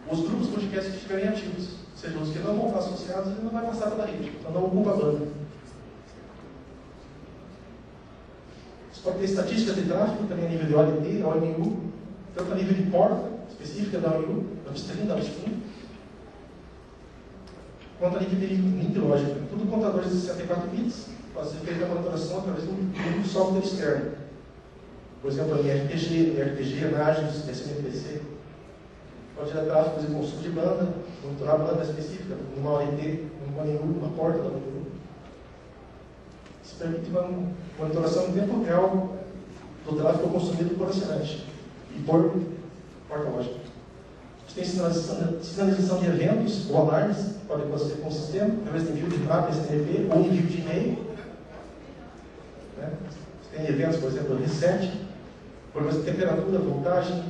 os grupos podcast que estiverem ativos. Ou seja, os que não vão estar associados, ele não vai passar pela rede, então não ocupa a banda. Você pode ter estatísticas de tráfego também a nível de OLT, da ONU, tanto a nível de porta específica da ONU, upstream, downstream, quanto a nível de link lógico. Tudo contadores de 64 bits, pode ser feita a monitoração através de um software externo. Por exemplo, em RPG, Nagios, SMPC. Pode gerar tráfegos e consumo de banda, monitorar a banda específica, numa OLT, numa ONU, uma porta da ONU. Isso permite uma monitoração em tempo real do tráfego consumido por assinante e por porta lógica. Tem sinalização de eventos ou alarmes que podem acontecer com o sistema, através de envio de mapa STMP ou envio de e-mail. Né? Você tem eventos, por exemplo, reset, problemas de temperatura, voltagem,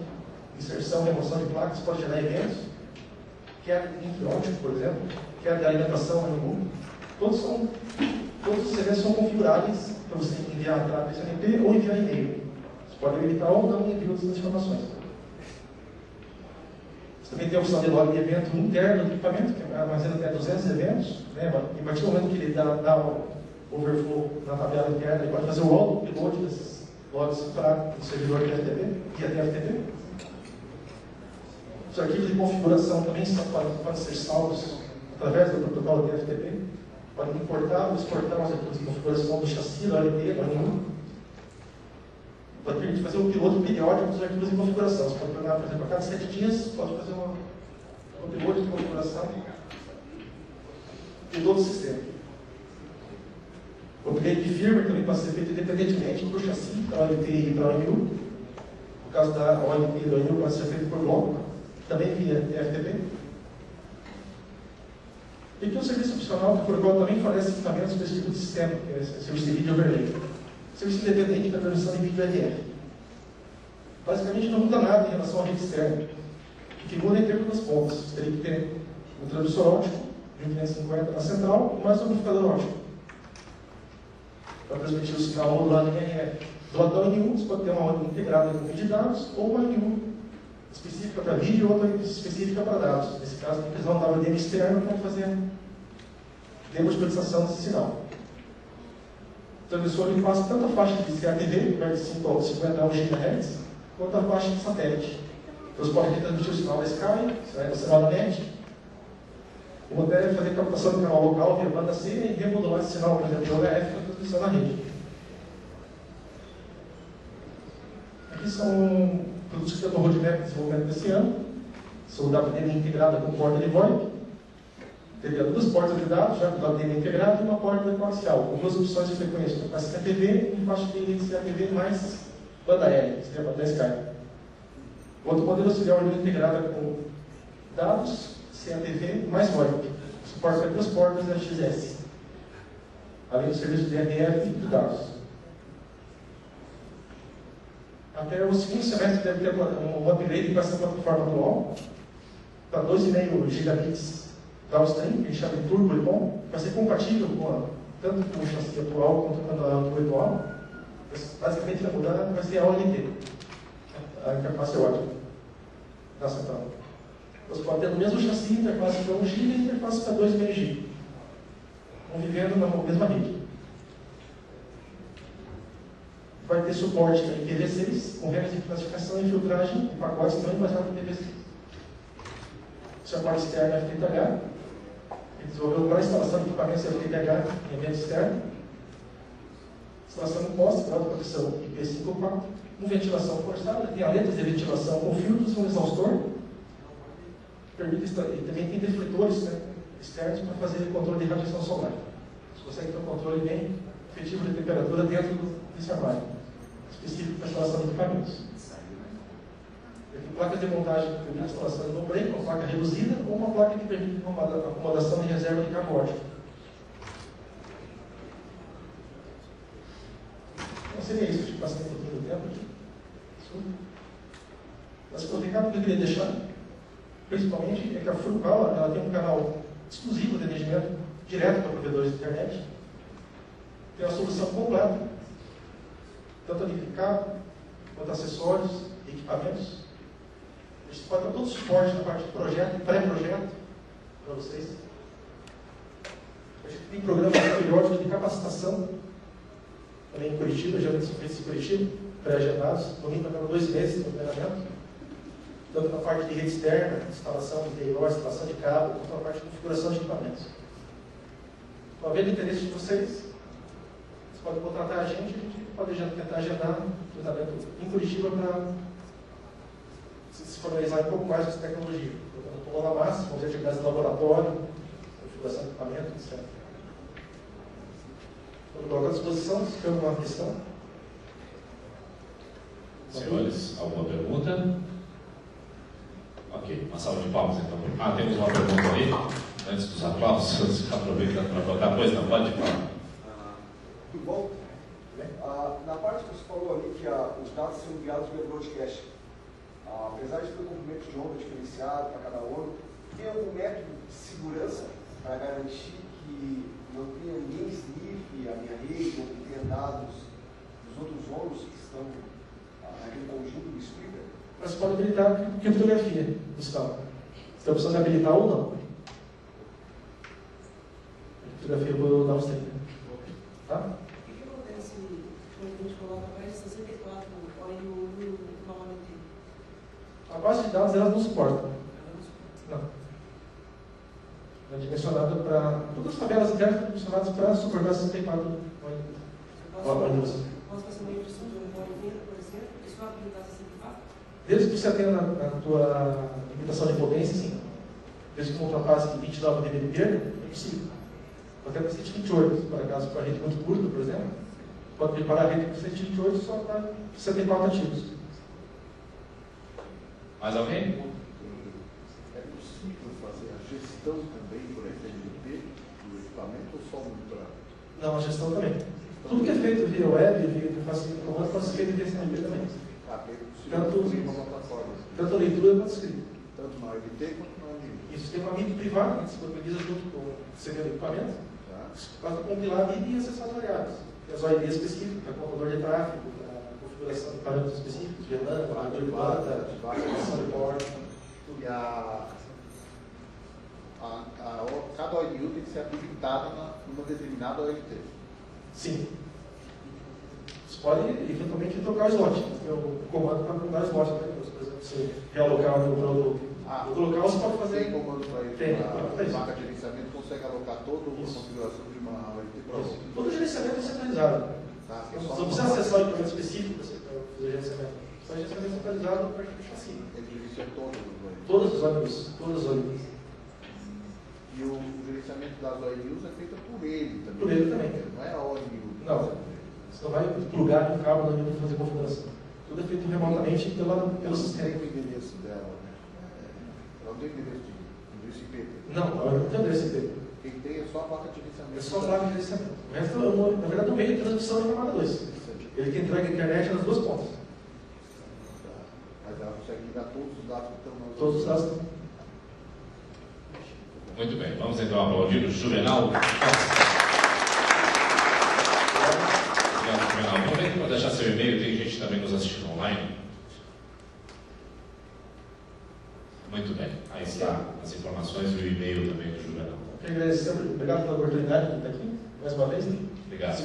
inserção e remoção de placas, pode gerar eventos, queda de link óptico, por exemplo, queda de alimentação no mundo. Todos os eventos são configuráveis para você enviar tráfego STMP ou enviar e-mail. Você pode evitar ou não o envio dessas informações. Você Também tem a opção de log de evento interno do equipamento, que armazena até 200 eventos, né? E a partir do momento que ele dá o overflow na tabela interna, ele pode fazer o auto-upload desses logs para o servidor de FTP, via TFTP. Os arquivos de configuração também podem ser salvos através do protocolo TFTP. Podem importar ou exportar os arquivos de configuração do chassi, do LT, do ANU. Pode permitir fazer um piloto periódico dos arquivos de configuração. Você pode programar, por exemplo, a cada 7 dias, pode fazer um piloto de configuração de todo o sistema. O upgrade de firmware também pode ser feito independentemente do chassi, da OLT e da ONU. No caso da OLT e da ONU, pode ser feito por bloco, também via FTP. E aqui um serviço opcional que o protocolo também fornece equipamentos para esse tipo de sistema, que é o serviço de vídeo overlay. Serviço independente da transmissão de vídeo LF. Basicamente não muda nada em relação à rede externa. O que muda é em termos das pontas. Você teria que ter um transmissor óptico de 1550 na central, mais um amplificador óptico para transmitir o sinal modulado em RF. Do lado da ONU, você pode ter uma ONU integrada com vídeo e dados, ou uma ONU específica para vídeo, ou outra específica para dados. Nesse caso, tem que usar um WDM externo para fazer demultiplicação desse sinal. O transmissor ele passa tanto a faixa de CATV, que vai de 5 a 51 GHz, quanto a faixa de satélite. Então, você pode retransmitir o sinal da Sky, o sinal da NET, e poder fazer captação de canal local via banda C e remodular esse sinal, por exemplo, de OHF para transmissão na rede. Aqui são produtos que estão no roadmap de desenvolvimento desse ano. São o WDM integrado com porta de VoIP. Teria 2 portas de dados, já com o WDM integrado, e uma porta coaxial, com 2 opções de frequência, para CATV e faixa de CATV mais banda L, que seria a banda Sky. O outro modelo seria a unidade integrada com dados, CATV mais VoIP. Suporta 2 portas da XS, além do serviço de RF e de dados. Até o segundo semestre deve ter um upgrade para essa plataforma atual, para 2,5 gigabits downstream, que a gente chama de turbo e bom, vai ser compatível tanto com o chassi atual quanto com a atual. Basicamente vai mudar, vai ser a OLT, a interface ótica da central. Você pode ter no mesmo chassi, interface para 1 GB e interface para 2,5 GB, convivendo na mesma rede. Vai ter suporte para IPv6, com regras de classificação e filtragem de pacotes também baseados em IPv6. Isso é a parte externa FTTH. Ele desenvolveu para a instalação de equipamentos FTTH em ambiente externo. Instalação de postes para proteção IP54, com ventilação forçada, tem aletas de ventilação com filtros e um exaustor. Permite, e também tem defletores, né, externos para fazer controle de radiação solar. Você consegue ter um controle bem efetivo de temperatura dentro desse armário, específico para a instalação de equipamentos. Tem placas de montagem que permite a instalação de no break, uma placa reduzida, ou uma placa que permite uma acomodação de reserva de cabo óptico. Então seria isso, acho que passei um pouquinho do tempo aqui. Mas o recado que eu queria deixar, principalmente, é que a Furukawa ela tem um canal exclusivo de atendimento direto para provedores de internet. Tem uma solução completa, tanto de cabo, quanto acessórios, equipamentos. A gente pode dar todo o suporte na parte de projeto e pré-projeto para vocês. A gente tem programas periódicos de capacitação, também em Curitiba, geralmente são feitos em Curitiba, pré-agendados, no mínimo a cada 2 meses no treinamento. Tanto na parte de rede externa, instalação de TIO, instalação de cabo, quanto na parte de configuração de equipamentos. Então, havendo interesse de vocês pode contratar a gente pode tentar agendar um treinamento em Curitiba para se familiarizar um pouco mais com essa tecnologia. Estou na massa, vamos ter atividades de laboratório, configuração de equipamento, etc. Estou colocando à disposição, se tiver alguma questão. Senhores, alguma pergunta? Ok, uma salva de palmas então. Temos uma pergunta ali, antes dos aplausos, aproveitando para botar. Pois não, pode falar. Tudo bom? Na parte que você falou ali que os dados são enviados via broadcast, apesar de ter um comprimento de onda diferenciado para cada onda, tem algum método de segurança para garantir que não tenha ninguém sniff a minha rede ou que tenha dados dos outros ônus que estão naquele conjunto do speaker? Mas pode habilitar criptografia, Gustavo. Tem a opção de habilitar ou não. A fotografia eu vou dar uns tempos. Tá? O que acontece quando a gente coloca mais de 64 ONU novamente? A base de dados elas não suportam. Não. É dimensionada para. Todas as tabelas internas são dimensionadas para suportar 64 ONUs. Posso fazer uma impressão de um ONU, por exemplo, e só habilitar 64? Desde que você tenha na tua limitação de potência, sim. Desde que não ultrapasse 29 dB de perda, é possível. Até para 128, para caso para a rede muito curta, por exemplo, pode preparar a rede com 128 só para 64 ativos. Mais alguém? É possível fazer a gestão também por FMP do equipamento ou só monitorar? Não, a gestão também. Tudo que é feito via web, via interface de comando, pode ser feito via FMP também. É possível Tanto- fazer uma plataforma. Tanto a leitura quanto a escrita. Tanto na OMT quanto na OMT. Isso tem uma MIB privada que disponibiliza junto com o CD do equipamento, Tá? para compilar a MIB e acessar as variáveis. Tem as OIDs específicas, para computador de tráfego, para configuração de parâmetros específicos, de LAN, de banda, configuração de porta. E cada ONU tem que ser habilitada numa determinada OMT. Sim. Você pode eventualmente trocar o slot. Tem o comando para mudar o slot. Né? Por exemplo, você realocar o produto. O local você pode fazer. Tem comando para isso. Tem, A vaca de gerenciamento consegue alocar toda a Isso. configuração de uma OMT para outra. Todo o gerenciamento é centralizado. Tá? Você não precisa acessar o equipamento específico para fazer o gerenciamento. Só o gerenciamento centralizado a partir do chassi. Ele gerencia todos os ONUs. Todos os ônibus, todos os ônibus. E o gerenciamento das ONUs é feito por ele também. Por ele também. Não é a ONU. Não. Você não vai plugar um cabo na linha para fazer configuração. Tudo é feito remotamente pelo Ela não sistema. tem o endereço dela, né? Ela não tem endereço de IP. Não, não tem endereço IP. Quem tem é só a placa de gerenciamento. É só a placa de gerenciamento. O resto, na verdade, é um meio de transmissão da camada 2. Ele que entrega a internet nas duas pontas. Mas ela consegue ligar todos os dados que estão nas Todos os dados estão. Muito bem, vamos então aplaudir o Juvenal. Obrigado, Juvenal. Aproveita para deixar seu e-mail, tem gente também nos assistindo online. Muito bem, aí está as informações e o e-mail também do Juvenal. Obrigado pela oportunidade de estar aqui, mais uma vez. Obrigado.